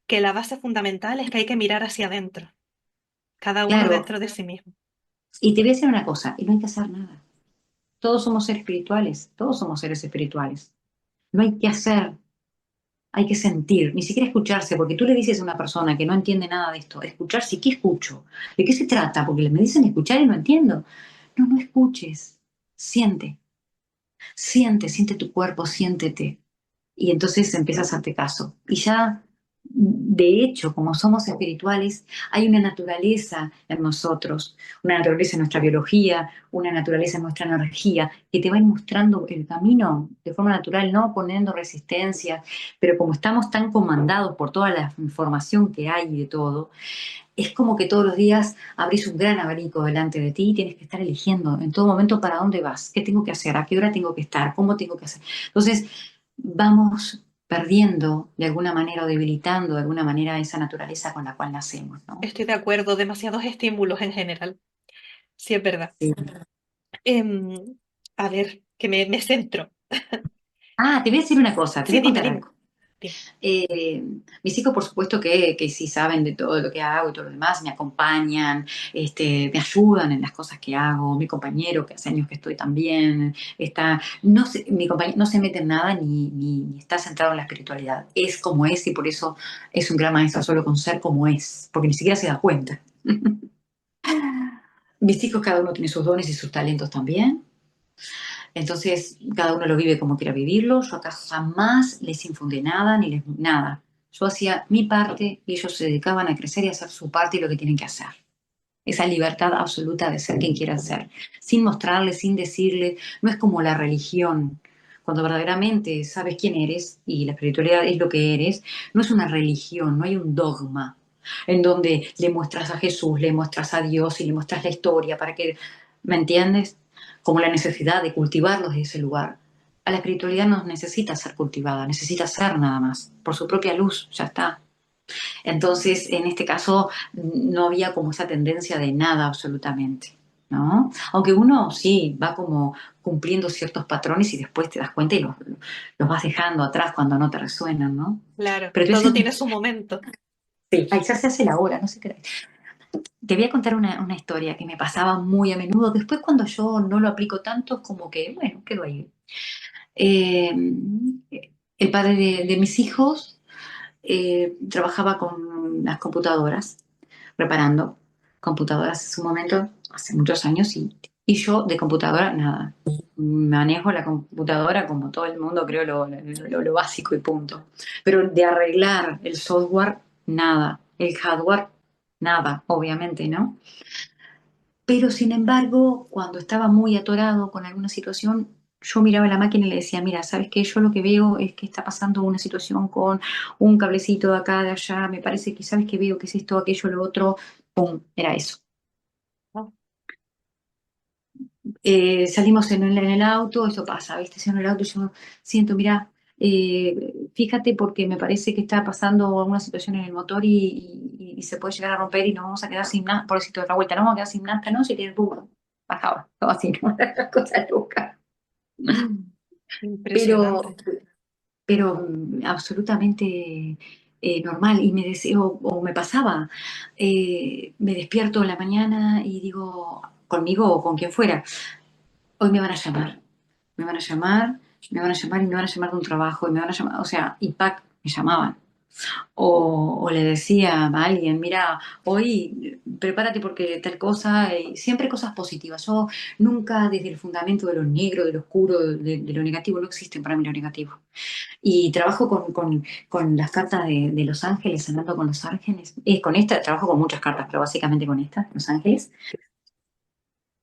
la base fundamental es que hay que mirar hacia adentro, cada uno Claro, dentro de sí mismo. y te voy a decir una cosa, y no hay que hacer nada. Todos somos seres espirituales, todos somos seres espirituales. No hay que hacer, hay que sentir, ni siquiera escucharse, porque tú le dices a una persona que no entiende nada de esto, escucharse, ¿qué escucho? ¿De qué se trata? Porque me dicen escuchar y no entiendo. No, no escuches, siente, siente tu cuerpo, siéntete. Y entonces empiezas a hacerte caso. Y ya, de hecho, como somos espirituales, hay una naturaleza en nosotros, una naturaleza en nuestra biología, una naturaleza en nuestra energía, que te va a ir mostrando el camino de forma natural, no poniendo resistencia, pero como estamos tan comandados por toda la información que hay de todo, es como que todos los días abrís un gran abanico delante de ti y tienes que estar eligiendo en todo momento para dónde vas, qué tengo que hacer, a qué hora tengo que estar, cómo tengo que hacer. Entonces, vamos perdiendo de alguna manera o debilitando de alguna manera esa naturaleza con la cual nacemos, ¿no? Estoy de acuerdo, demasiados estímulos en general. Sí, es verdad. Sí. Em, a ver, que me centro. Ah, te voy a decir una cosa, te voy Sí, a dime, contar dime. algo. Dime. Mis hijos, por supuesto, que sí saben de todo lo que hago y todo lo demás, me acompañan, me ayudan en las cosas que hago. Mi compañero, que hace años que estoy también, mi compañero no se mete en nada ni está centrado en la espiritualidad. Es como es y por eso es un gran maestro solo con ser como es, porque ni siquiera se da cuenta. Mis hijos, cada uno tiene sus dones y sus talentos también. Entonces, cada uno lo vive como quiera vivirlo. Yo acá jamás les infundí nada, ni les nada. Yo hacía mi parte y ellos se dedicaban a crecer y a hacer su parte y lo que tienen que hacer. Esa libertad absoluta de ser quien quieran ser, sin mostrarle, sin decirle. No es como la religión. Cuando verdaderamente sabes quién eres y la espiritualidad es lo que eres, no es una religión, no hay un dogma en donde le muestras a Jesús, le muestras a Dios y le muestras la historia para que, ¿me entiendes? Como la necesidad de cultivarlos de ese lugar. A la espiritualidad no necesita ser cultivada, necesita ser nada más, por su propia luz, ya está. Entonces, en este caso, no había como esa tendencia de nada absolutamente, ¿no? Aunque uno sí va como cumpliendo ciertos patrones y después te das cuenta y los vas dejando atrás cuando no te resuenan, ¿no? Claro, Pero todo tiene su momento. sí, ay, ya se hace la hora, no sé qué. Te voy a contar una historia que me pasaba muy a menudo. Después, cuando yo no lo aplico tanto, es como que, bueno, quedó ahí. Eh, el padre de mis hijos trabajaba con las computadoras, reparando computadoras en su momento, hace muchos años, y yo de computadora, nada. Manejo la computadora como todo el mundo, creo, lo básico y punto. Pero de arreglar el software, nada. El hardware, nada, obviamente, ¿no? Pero sin embargo, cuando estaba muy atorado con alguna situación, yo miraba la máquina y le decía, mira, ¿sabes qué? Yo lo que veo es que está pasando una situación con un cablecito de acá, de allá, me parece que, ¿sabes qué veo? Que es esto, aquello, lo otro, pum, era eso. ¿No? Salimos en el auto, esto pasa, ¿viste? En el auto yo siento, mira, fíjate porque me parece que está pasando alguna situación en el motor y se puede llegar a romper y nos vamos a quedar sin nada, por decirlo de otra vuelta, no vamos a quedar sin nada, no, si tienes duro, bajaba, todo así, ¿no? Cosas locas. Pero, Impresionante. pero absolutamente normal. Y me deseo, o me pasaba, me despierto en la mañana y digo, conmigo o con quien fuera, hoy me van a llamar, me van a llamar, me van a llamar y me van a llamar de un trabajo y me van a llamar, o sea, y pack, me llamaban. O le decía a alguien, mira, hoy prepárate porque tal cosa, siempre cosas positivas. Yo nunca desde el fundamento de lo negro, de lo oscuro, de lo negativo, no existe para mí lo negativo. Y trabajo con las cartas de Los Ángeles, hablando con Los Ángeles. Con esta, trabajo con muchas cartas, pero básicamente con esta, Los Ángeles.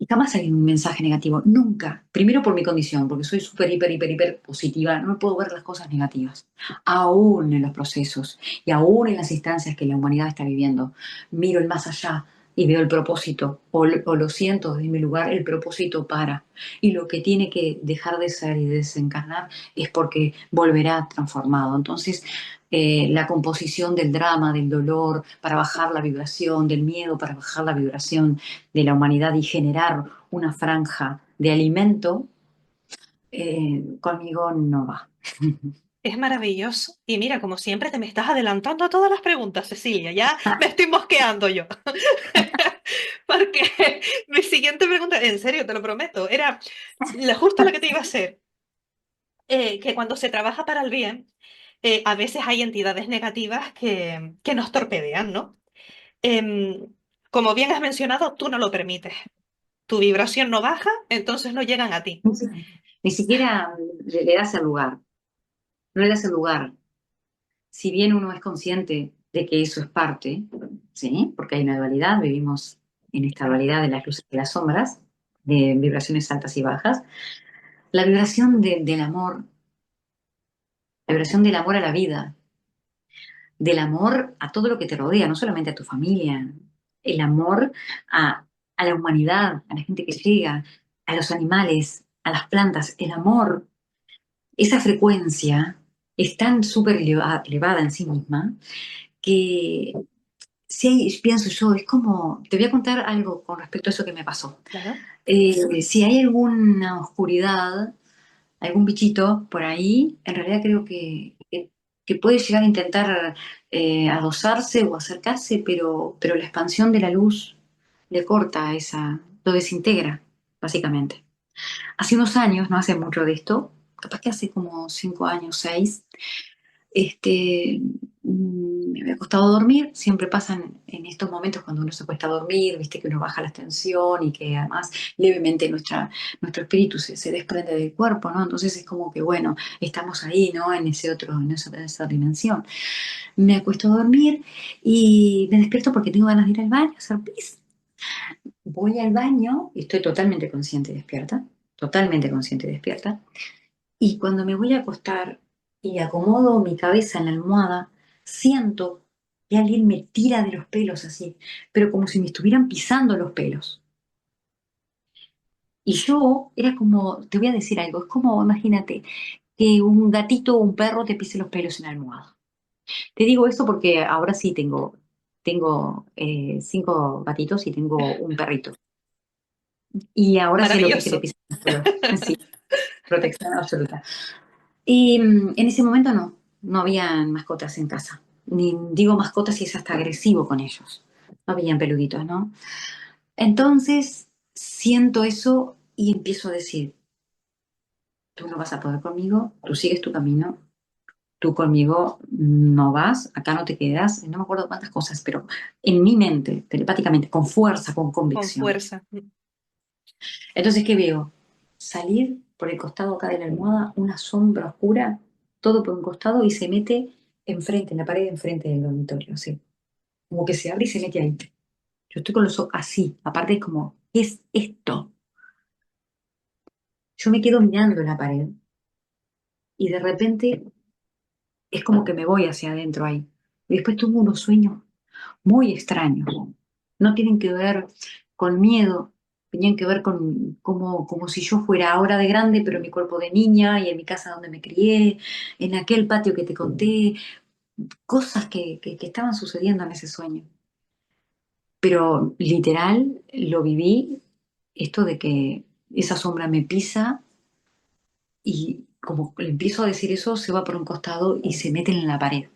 Y jamás hay un mensaje negativo, nunca. Primero por mi condición, porque soy súper, hiper, hiper, hiper positiva, no me puedo ver las cosas negativas. Aún en los procesos y aún en las instancias que la humanidad está viviendo, miro el más allá y veo el propósito, o lo siento desde mi lugar, el propósito para. Y lo que tiene que dejar de ser y desencarnar es porque volverá transformado. Entonces, la composición del drama, del dolor, para bajar la vibración, del miedo, para bajar la vibración de la humanidad y generar una franja de alimento, conmigo no va. Es maravilloso. Y mira, como siempre, te me estás adelantando a todas las preguntas, Cecilia. Ya me estoy mosqueando yo. Porque mi siguiente pregunta, en serio, te lo prometo, era justo lo que te iba a hacer. Que cuando se trabaja para el bien, a veces hay entidades negativas que nos torpedean, ¿no? Em, como bien has mencionado, tú no lo permites. Tu vibración no baja, entonces no llegan a ti. Ni siquiera le das el lugar, no le das el lugar. Si bien uno es consciente de que eso es parte, ¿sí? Porque hay una dualidad, vivimos en esta dualidad de las luces y las sombras, de vibraciones altas y bajas, la vibración del amor, la vibración del amor a la vida, del amor a todo lo que te rodea, no solamente a tu familia, el amor a la humanidad, a la gente que llega, a los animales, a las plantas, el amor, esa frecuencia es tan súper elevada en sí misma que si hay, pienso yo, es como, te voy a contar algo con respecto a eso que me pasó. Claro. Si hay alguna oscuridad, algún bichito por ahí, en realidad creo que puede llegar a intentar adosarse o acercarse, pero la expansión de la luz le corta esa, lo desintegra, básicamente. Hace unos años, no hace mucho de esto, capaz que hace como 5 años, 6, este, me había costado dormir, siempre pasan en estos momentos cuando uno se cuesta dormir, viste que uno baja la tensión y que además levemente nuestro espíritu se desprende del cuerpo, ¿no? Entonces es como que, bueno, estamos ahí, ¿no? En ese otro, en esa dimensión. Me acuesto a dormir y me despierto porque tengo ganas de ir al baño, a hacer pis. Voy al baño y estoy totalmente consciente y despierta. Y cuando me voy a acostar y acomodo mi cabeza en la almohada, siento que alguien me tira de los pelos así, pero como si me estuvieran pisando los pelos. Y yo era como, te voy a decir algo, es como, imagínate, que un gatito o un perro te pise los pelos en la almohada. Te digo esto porque ahora sí tengo 5 gatitos y tengo un perrito. Y ahora sé lo que es que te Maravilloso. pisen los pelos. Sí, protección absoluta. Y en ese momento no habían mascotas en casa. Ni digo mascotas si es hasta agresivo con ellos. No habían peluditos, ¿no? Entonces siento eso y empiezo a decir, tú no vas a poder conmigo, tú sigues tu camino, tú conmigo no vas, acá no te quedas, no me acuerdo cuántas cosas, pero en mi mente, telepáticamente, con fuerza, con Con convicción. fuerza. Entonces, ¿qué veo? Salir por el costado acá de la almohada, una sombra oscura, todo por un costado y se mete enfrente, en la pared enfrente del dormitorio, así. Como que se abre y se mete ahí. Yo estoy con los ojos así, aparte es como, ¿qué es esto? Yo me quedo mirando la pared y de repente es como que me voy hacia adentro ahí. Y después tuve unos sueños muy extraños. No tienen que ver con miedo, tenían que ver con como si yo fuera ahora de grande, pero en mi cuerpo de niña y en mi casa donde me crié, en aquel patio que te conté, cosas que estaban sucediendo en ese sueño. Pero literal lo viví, esto de que esa sombra me pisa y como le empiezo a decir eso, se va por un costado y se mete en la pared.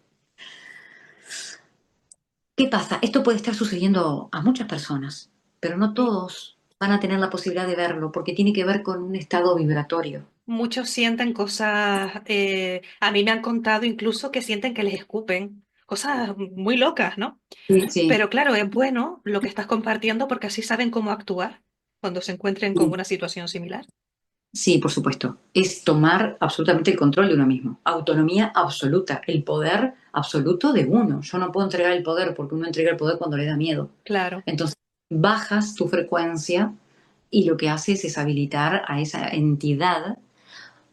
¿Qué pasa? Esto puede estar sucediendo a muchas personas, pero no Sí. todos van a tener la posibilidad de verlo porque tiene que ver con un estado vibratorio. Muchos sienten cosas, a mí me han contado incluso que sienten que les escupen, cosas muy locas, ¿no? Sí, sí, Pero claro, es bueno lo que estás compartiendo porque así saben cómo actuar cuando se encuentren con sí. una situación similar. Sí, por supuesto. Es tomar absolutamente el control de uno mismo. Autonomía absoluta, el poder absoluto de uno. Yo no puedo entregar el poder porque uno entrega el poder cuando le da miedo. Claro. Entonces, bajas tu frecuencia y lo que haces es habilitar a esa entidad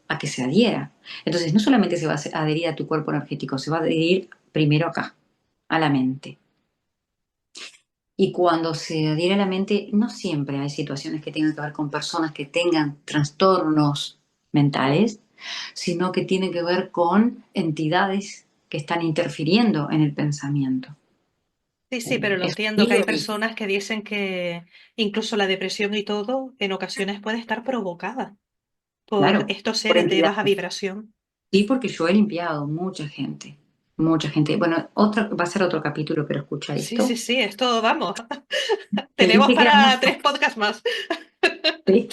a que se adhiera. Entonces, no solamente se va a adherir a tu cuerpo energético, se va a adherir primero acá, a la mente. Y cuando se adhiere a la mente, no siempre hay situaciones que tengan que ver con personas que tengan trastornos mentales, sino que tienen que ver con entidades que están interfiriendo en el pensamiento. Sí, sí, pero lo entiendo, que hay Espíritus. personas que dicen que incluso la depresión y todo en ocasiones puede estar provocada por Claro, estos por seres de baja entidades. vibración. Sí, porque yo he limpiado mucha gente, mucha gente. Bueno, va a ser otro capítulo, pero escucha Sí, sí, esto. sí, esto vamos. Te Tenemos dije que era para mucho. 3 podcasts más. ¿Sí?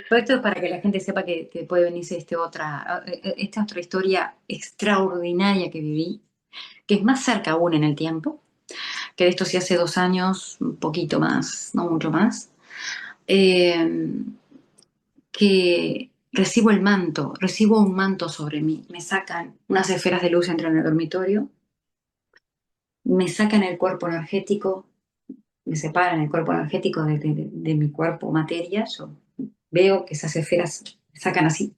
Todo esto es para que la gente sepa que puede venirse esta otra historia extraordinaria que viví, que es más cerca aún en el tiempo, que de esto sí hace 2 años, un poquito más, no mucho más, eh, que recibo un manto sobre mí, me sacan unas esferas de luz, entran en el dormitorio, me sacan el cuerpo energético, me separan el cuerpo energético de mi cuerpo materia, yo veo que esas esferas me sacan así.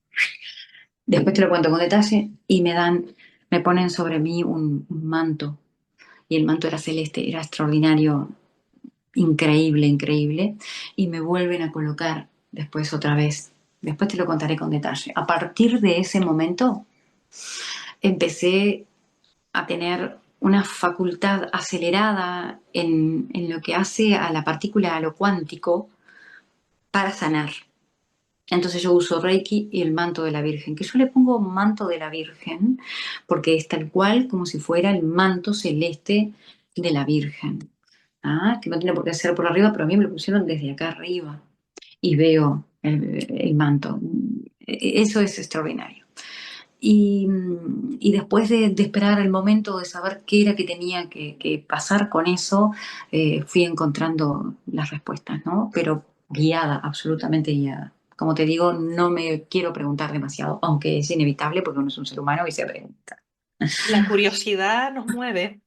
Después te lo cuento con detalle y me ponen sobre mí un manto y el manto era celeste, era extraordinario, increíble, increíble, y me vuelven a colocar después otra vez. Después te lo contaré con detalle. A partir de ese momento empecé a tener una facultad acelerada en lo que hace a la partícula, a lo cuántico, para sanar. Entonces yo uso Reiki y el manto de la Virgen, que yo le pongo manto de la Virgen porque es tal cual como si fuera el manto celeste de la Virgen. Ah, que no tiene por qué ser por arriba, pero a mí me lo pusieron desde acá arriba y veo el manto. Eso es extraordinario. Y después de esperar el momento de saber qué era que tenía que pasar con eso, fui encontrando las respuestas, ¿no? Pero guiada, absolutamente guiada. Como te digo, no me quiero preguntar demasiado, aunque es inevitable porque uno es un ser humano y se pregunta. La curiosidad nos mueve.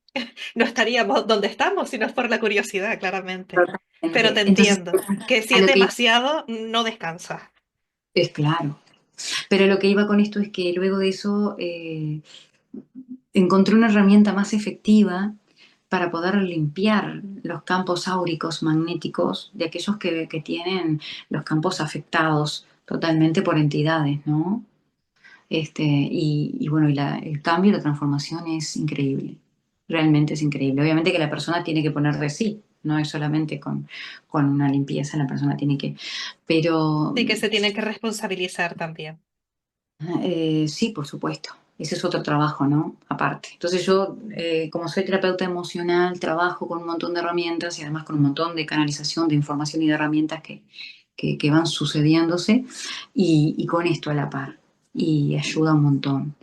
No estaríamos donde estamos si no es por la curiosidad, claramente. Pero te Totalmente. Entonces, entiendo, que si a es lo que demasiado, no descansas. es claro. Pero lo que iba con esto es que luego de eso encontré una herramienta más efectiva para poder limpiar los campos áuricos magnéticos de aquellos que tienen los campos afectados totalmente por entidades, ¿no? Y bueno, el cambio y la transformación es increíble, realmente es increíble. Obviamente que la persona tiene que poner de sí, no es solamente con una limpieza, la persona tiene que, pero Sí que se tienen que responsabilizar también. Sí, por supuesto. Ese es otro trabajo, ¿no? Aparte. Entonces yo, como soy terapeuta emocional, trabajo con un montón de herramientas y además con un montón de canalización de información y de herramientas que van sucediéndose y con esto a la par. Y ayuda un montón.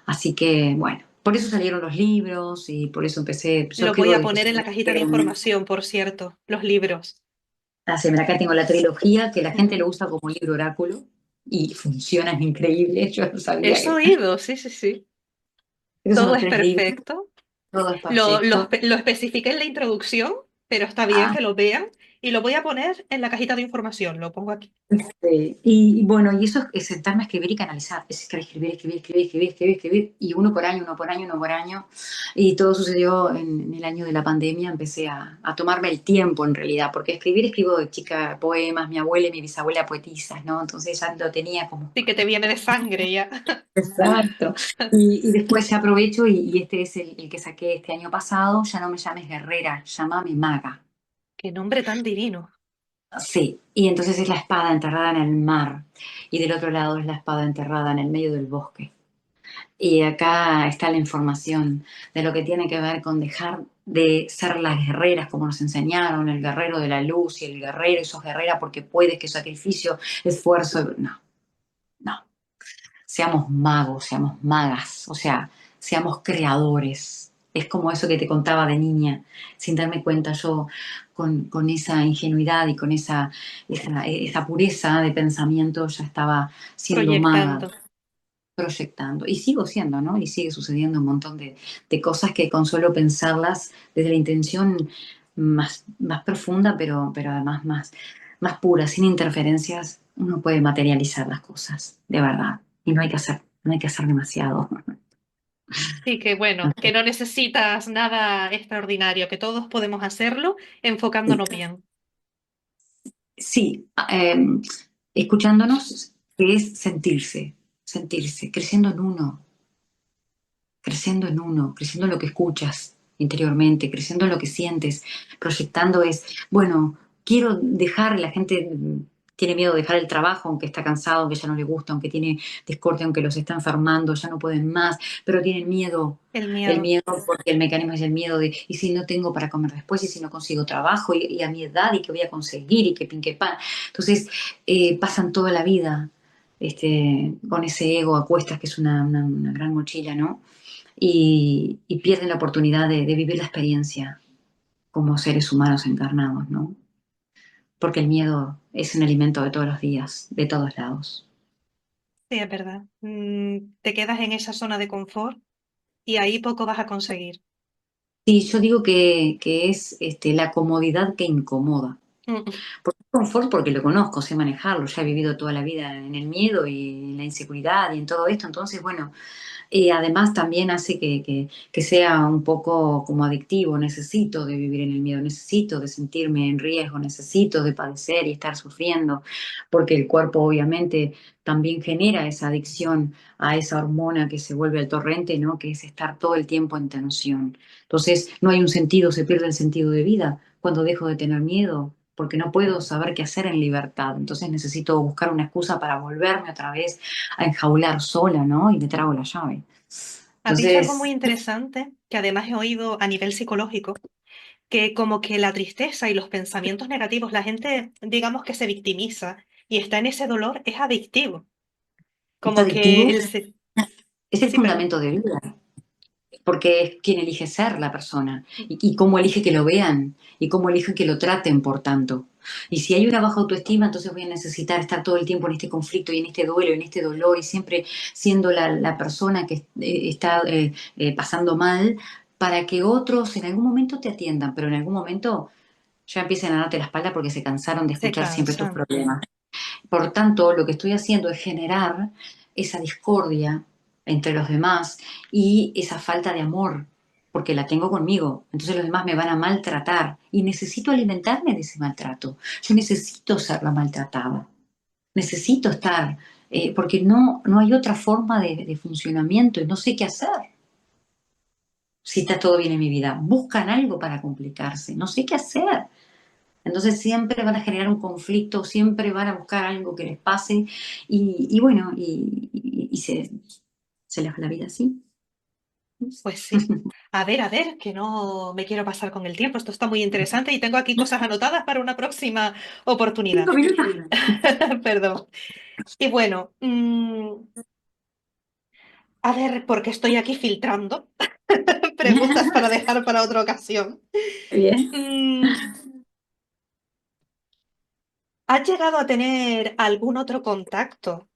Así que, bueno, por eso salieron los libros y por eso empecé. Yo Lo voy escribo a desde poner en la cajita de información, por cierto, los libros. acá tengo la trilogía, que la gente Ujú. lo usa como libro oráculo y funciona, es increíble. Yo no sabía Eso que. he oído, sí, sí, sí. Esos son Todo los es 3 libros. perfecto. Todo es Lo perfecto. especifiqué en la introducción, pero está bien Ah, que lo vean y lo voy a poner en la cajita de información, lo pongo aquí. Y bueno, y eso es sentarme a escribir y canalizar, es escribir, escribir, escribir, escribir, escribir, escribir, y uno por año, uno por año, uno por año, y todo sucedió en el año de la pandemia, empecé a tomarme el tiempo en realidad, porque escribir, escribo de chica poemas, mi abuela y mi bisabuela poetisas, ¿no? Entonces ya lo tenía como... Sí, que te viene de sangre ya. Exacto. Y después ya aprovecho y este es el que saqué este año pasado, ya no me llames guerrera, llámame maga. Qué nombre tan divino. Sí, y entonces es la espada enterrada en el mar y del otro lado es la espada enterrada en el medio del bosque. Y acá está la información de lo que tiene que ver con dejar de ser las guerreras como nos enseñaron, el guerrero de la luz y el guerrero, y sos guerrera porque puedes, que sacrificio, esfuerzo. No, no. Seamos magos, seamos magas, o sea, seamos creadores. Es como eso que te contaba de niña, sin darme cuenta yo, con esa ingenuidad y con esa pureza de pensamiento, ya estaba siendo maga, Proyectando. proyectando. Y sigo siendo, ¿no? Y sigue sucediendo un montón de cosas que con solo pensarlas desde la intención más profunda, pero además más pura, sin interferencias, uno puede materializar las cosas, de verdad. Y no hay que hacer demasiado. Sí, que bueno, que no necesitas nada extraordinario, que todos podemos hacerlo enfocándonos bien. Sí, escuchándonos, que es sentirse, sentirse, creciendo en uno, creciendo en lo que escuchas interiormente, creciendo en lo que sientes, proyectando es, bueno, quiero dejar, la gente tiene miedo de dejar el trabajo, aunque está cansado, aunque ya no le gusta, aunque tiene discordia, aunque los está enfermando, ya no pueden más, pero tienen El el miedo. miedo porque el mecanismo es el miedo de, y si no tengo para comer después, y si no consigo trabajo, y a mi edad, y qué voy a conseguir, y qué pin, qué pan. Entonces, pasan toda la vida con ese ego a cuestas, que es una gran mochila, ¿no? Y pierden la oportunidad de vivir la experiencia como seres humanos encarnados, ¿no? Porque el miedo es un alimento de todos los días, de todos lados. Sí, es verdad. Te quedas en esa zona de confort y ahí poco vas a conseguir. Sí, yo digo que es la comodidad que incomoda. Mm, Porque es confort porque lo conozco, sé manejarlo, ya he vivido toda la vida en el miedo y en la inseguridad y en todo esto, entonces, bueno, y además también hace que sea un poco como adictivo. Necesito de vivir en el miedo, necesito de sentirme en riesgo, necesito de padecer y estar sufriendo, porque el cuerpo obviamente también genera esa adicción a esa hormona que se vuelve al torrente, ¿no? Que es estar todo el tiempo en tensión. Entonces no hay un sentido, se pierde el sentido de vida cuando dejo de tener miedo, porque no puedo saber qué hacer en libertad. Entonces necesito buscar una excusa para volverme otra vez a enjaular sola, ¿no? Y me trago la llave. Has dicho algo muy Entonces, interesante que además he oído a nivel psicológico, que como que la tristeza y los pensamientos negativos, la gente, digamos que se victimiza y está en ese dolor, es adictivo. es Como que adictivo, el... es el Sí, perdón. fundamento de vida, porque es quien elige ser la persona y cómo elige que lo vean y cómo elige que lo traten, por tanto. Y si hay una baja autoestima, entonces voy a necesitar estar todo el tiempo en este conflicto y en este duelo, en este dolor y siempre siendo la persona que está pasando mal para que otros en algún momento te atiendan, pero en algún momento ya empiecen a darte la espalda porque se cansaron de Se escuchar siempre tus cansan. problemas. Por tanto, lo que estoy haciendo es generar esa discordia entre los demás y esa falta de amor, porque la tengo conmigo. Entonces los demás me van a maltratar y necesito alimentarme de ese maltrato. Yo necesito ser la maltratada. Necesito estar, porque no hay otra forma de funcionamiento y no sé qué hacer. Si está todo bien en mi vida, buscan algo para complicarse, no sé qué hacer. Entonces siempre van a generar un conflicto, siempre van a buscar algo que les pase y bueno, y se les va la vida así. Pues sí. A ver, que no me quiero pasar con el tiempo. Esto está muy interesante y tengo aquí cosas anotadas para una próxima oportunidad. 5 minutos. Perdón. Y bueno, a ver, porque estoy aquí filtrando preguntas para dejar para otra ocasión. Bien. Mm, ¿Has llegado a tener algún otro contacto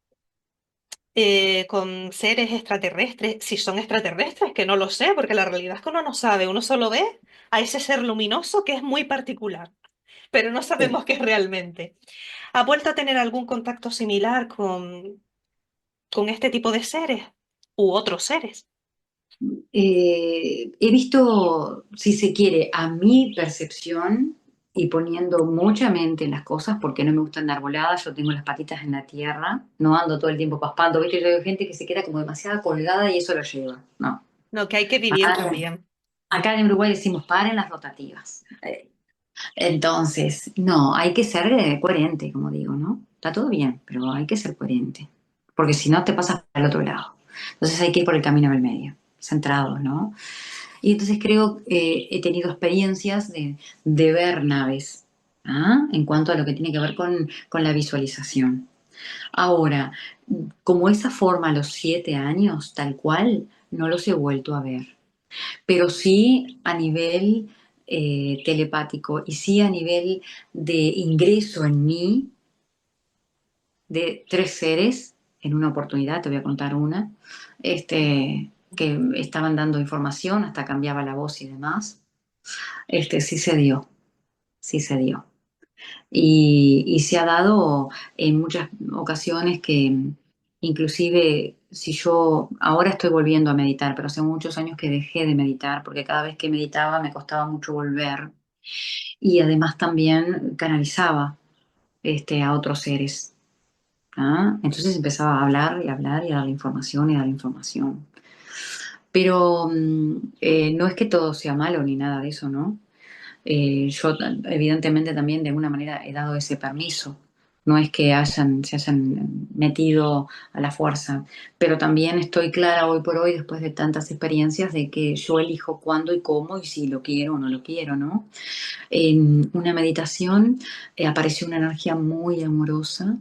con seres extraterrestres? Si son extraterrestres, que no lo sé, porque la realidad es que uno no sabe, uno solo ve a ese ser luminoso que es muy particular. pero no Sí. sabemos qué es realmente. ¿Ha vuelto a tener algún contacto similar con este tipo de seres u otros seres? He visto, si se quiere, a mi percepción y poniendo mucha mente en las cosas, porque no me gusta andar volada, yo tengo las patitas en la tierra, no ando todo el tiempo paspando, ¿viste? Yo veo gente que se queda como demasiado colgada y eso lo lleva, no. No, que hay que vivir Acá, también. acá en Uruguay decimos paren las rotativas. Entonces, no, hay que ser coherente, como digo, ¿no? Está todo bien, pero hay que ser coherente, porque si no te pasas para el otro lado. Entonces hay que ir por el camino del medio, centrados, ¿no? Y entonces creo que he tenido experiencias de ver naves, ¿ah? En cuanto a lo que tiene que ver con la visualización. Ahora, como esa forma a los 7 años, tal cual, no los he vuelto a ver, pero sí a nivel telepático y sí a nivel de ingreso en mí de tres seres en una oportunidad, te voy a contar una, que estaban dando información, hasta cambiaba la voz y demás. Sí se dio, sí se dio. Y se ha dado en muchas ocasiones que inclusive si yo ahora estoy volviendo a meditar, pero hace muchos años que dejé de meditar porque cada vez que meditaba me costaba mucho volver y además también canalizaba a otros seres. ¿Ah? Entonces empezaba a hablar y hablar y a darle información y a darle información. Pero no es que todo sea malo ni nada de eso, ¿no? Yo evidentemente también de alguna manera he dado ese permiso. No es que se hayan metido a la fuerza, pero también estoy clara hoy por hoy, después de tantas experiencias, de que yo elijo cuándo y cómo y si lo quiero o no lo quiero, ¿no? En una meditación apareció una energía muy amorosa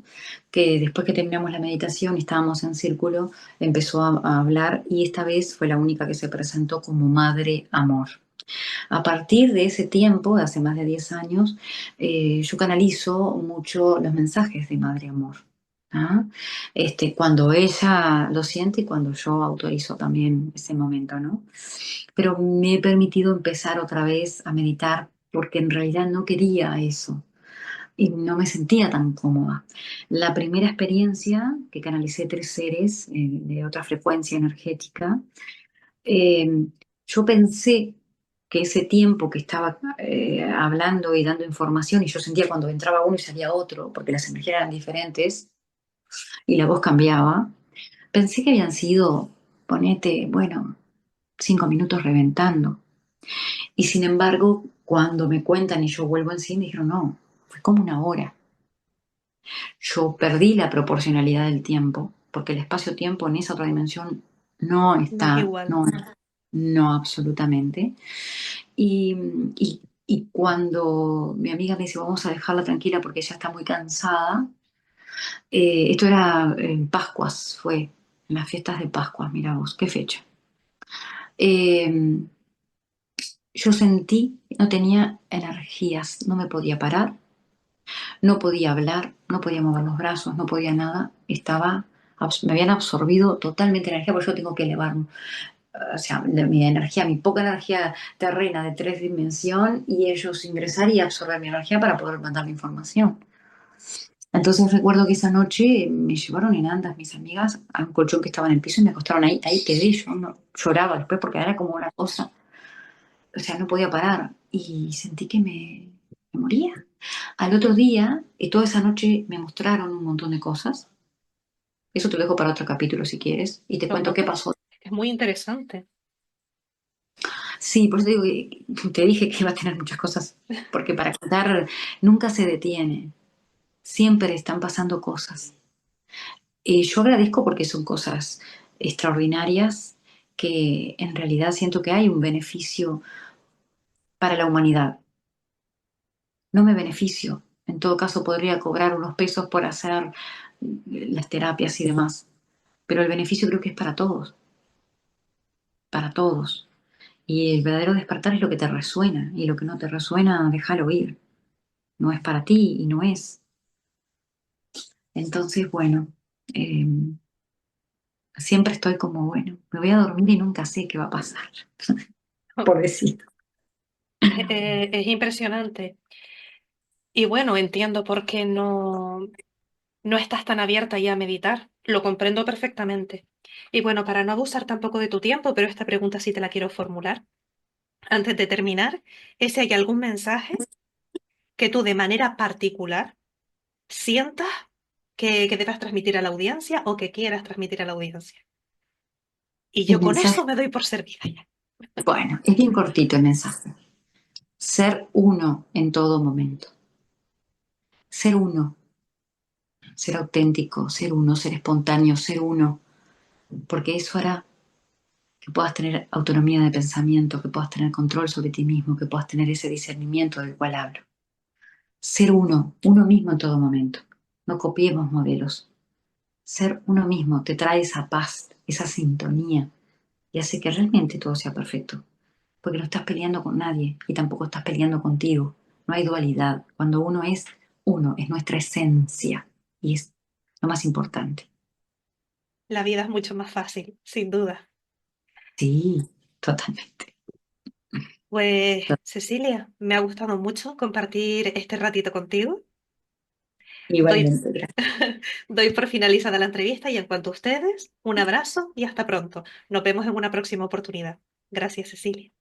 que después que terminamos la meditación y estábamos en círculo, empezó a hablar y esta vez fue la única que se presentó como madre amor. A partir de ese tiempo, de hace más de 10 años, yo canalizo mucho los mensajes de Madre Amor. ¿Ah? Cuando ella lo siente y cuando yo autorizo también ese momento, ¿no? Pero me he permitido empezar otra vez a meditar porque en realidad no quería eso y no me sentía tan cómoda. La primera experiencia que canalicé tres seres de otra frecuencia energética, eh, yo pensé que ese tiempo que estaba hablando y dando información, y yo sentía cuando entraba uno y salía otro, porque las energías eran diferentes y la voz cambiaba, pensé que habían sido, ponete, bueno, 5 minutos reventando. Y sin embargo, cuando me cuentan y yo vuelvo en sí, me dijeron, no, fue como una hora. Yo perdí la proporcionalidad del tiempo, porque el espacio-tiempo en esa otra dimensión no No es está, igual. no, no absolutamente. Y, y cuando mi amiga me dice, vamos a dejarla tranquila porque ella está muy cansada, esto era en Pascuas, fue en las fiestas de Pascuas, mira vos, qué fecha. Eh, yo sentí, no tenía energías, no me podía parar, no podía hablar, no podía mover los brazos, no podía nada, me habían absorbido totalmente la energía porque yo tengo que elevar, o sea, mi energía, mi poca energía terrena de 3 dimensiones y ellos ingresar y absorber mi energía para poder mandar la información. Entonces recuerdo que esa noche me llevaron en andas mis amigas a un colchón que estaba en el piso y me acostaron ahí, ahí quedé, yo no, lloraba después porque era como una cosa, o sea, no podía parar y sentí que me moría. Al otro día, y toda esa noche me mostraron un montón de cosas, eso te lo dejo para otro capítulo si quieres, y te No, cuento no, qué pasó. es muy interesante. Sí, por eso digo que te dije que iba a tener muchas cosas, porque para contar nunca se detiene, siempre están pasando cosas. Yo agradezco porque son cosas extraordinarias que en realidad siento que hay un beneficio para la humanidad. No me beneficio. En todo caso, podría cobrar unos pesos por hacer las terapias y demás, pero el beneficio creo que es para todos, para todos. Y el verdadero despertar es lo que te resuena, y lo que no te resuena, déjalo ir. No es para ti y no es. Entonces, bueno, eh, siempre estoy como, bueno, me voy a dormir y nunca sé qué va a pasar, por decir. Es impresionante. Y bueno, entiendo por qué no estás tan abierta ya a meditar. Lo comprendo perfectamente. Y bueno, para no abusar tampoco de tu tiempo, pero esta pregunta sí te la quiero formular. Antes de terminar, es si hay algún mensaje que tú de manera particular sientas que debas transmitir a la audiencia o que quieras transmitir a la audiencia. Y El yo con mensaje, eso me doy por servida ya. bueno, es bien cortito el mensaje. Ser uno en todo momento. Ser uno, ser auténtico, ser uno, ser espontáneo, ser uno. Porque eso hará que puedas tener autonomía de pensamiento, que puedas tener control sobre ti mismo, que puedas tener ese discernimiento del cual hablo. Ser uno, uno mismo en todo momento. No copiemos modelos. Ser uno mismo te trae esa paz, esa sintonía y hace que realmente todo sea perfecto. Porque no estás peleando con nadie y tampoco estás peleando contigo. No hay dualidad. Cuando uno, es nuestra esencia y es lo más importante. La vida es mucho más fácil, sin duda. Sí, totalmente. Pues, Cecilia, me ha gustado mucho compartir este ratito contigo. Doy, Igualmente, gracias. doy por finalizada la entrevista y en cuanto a ustedes, un abrazo y hasta pronto. Nos vemos en una próxima oportunidad. Gracias, Cecilia.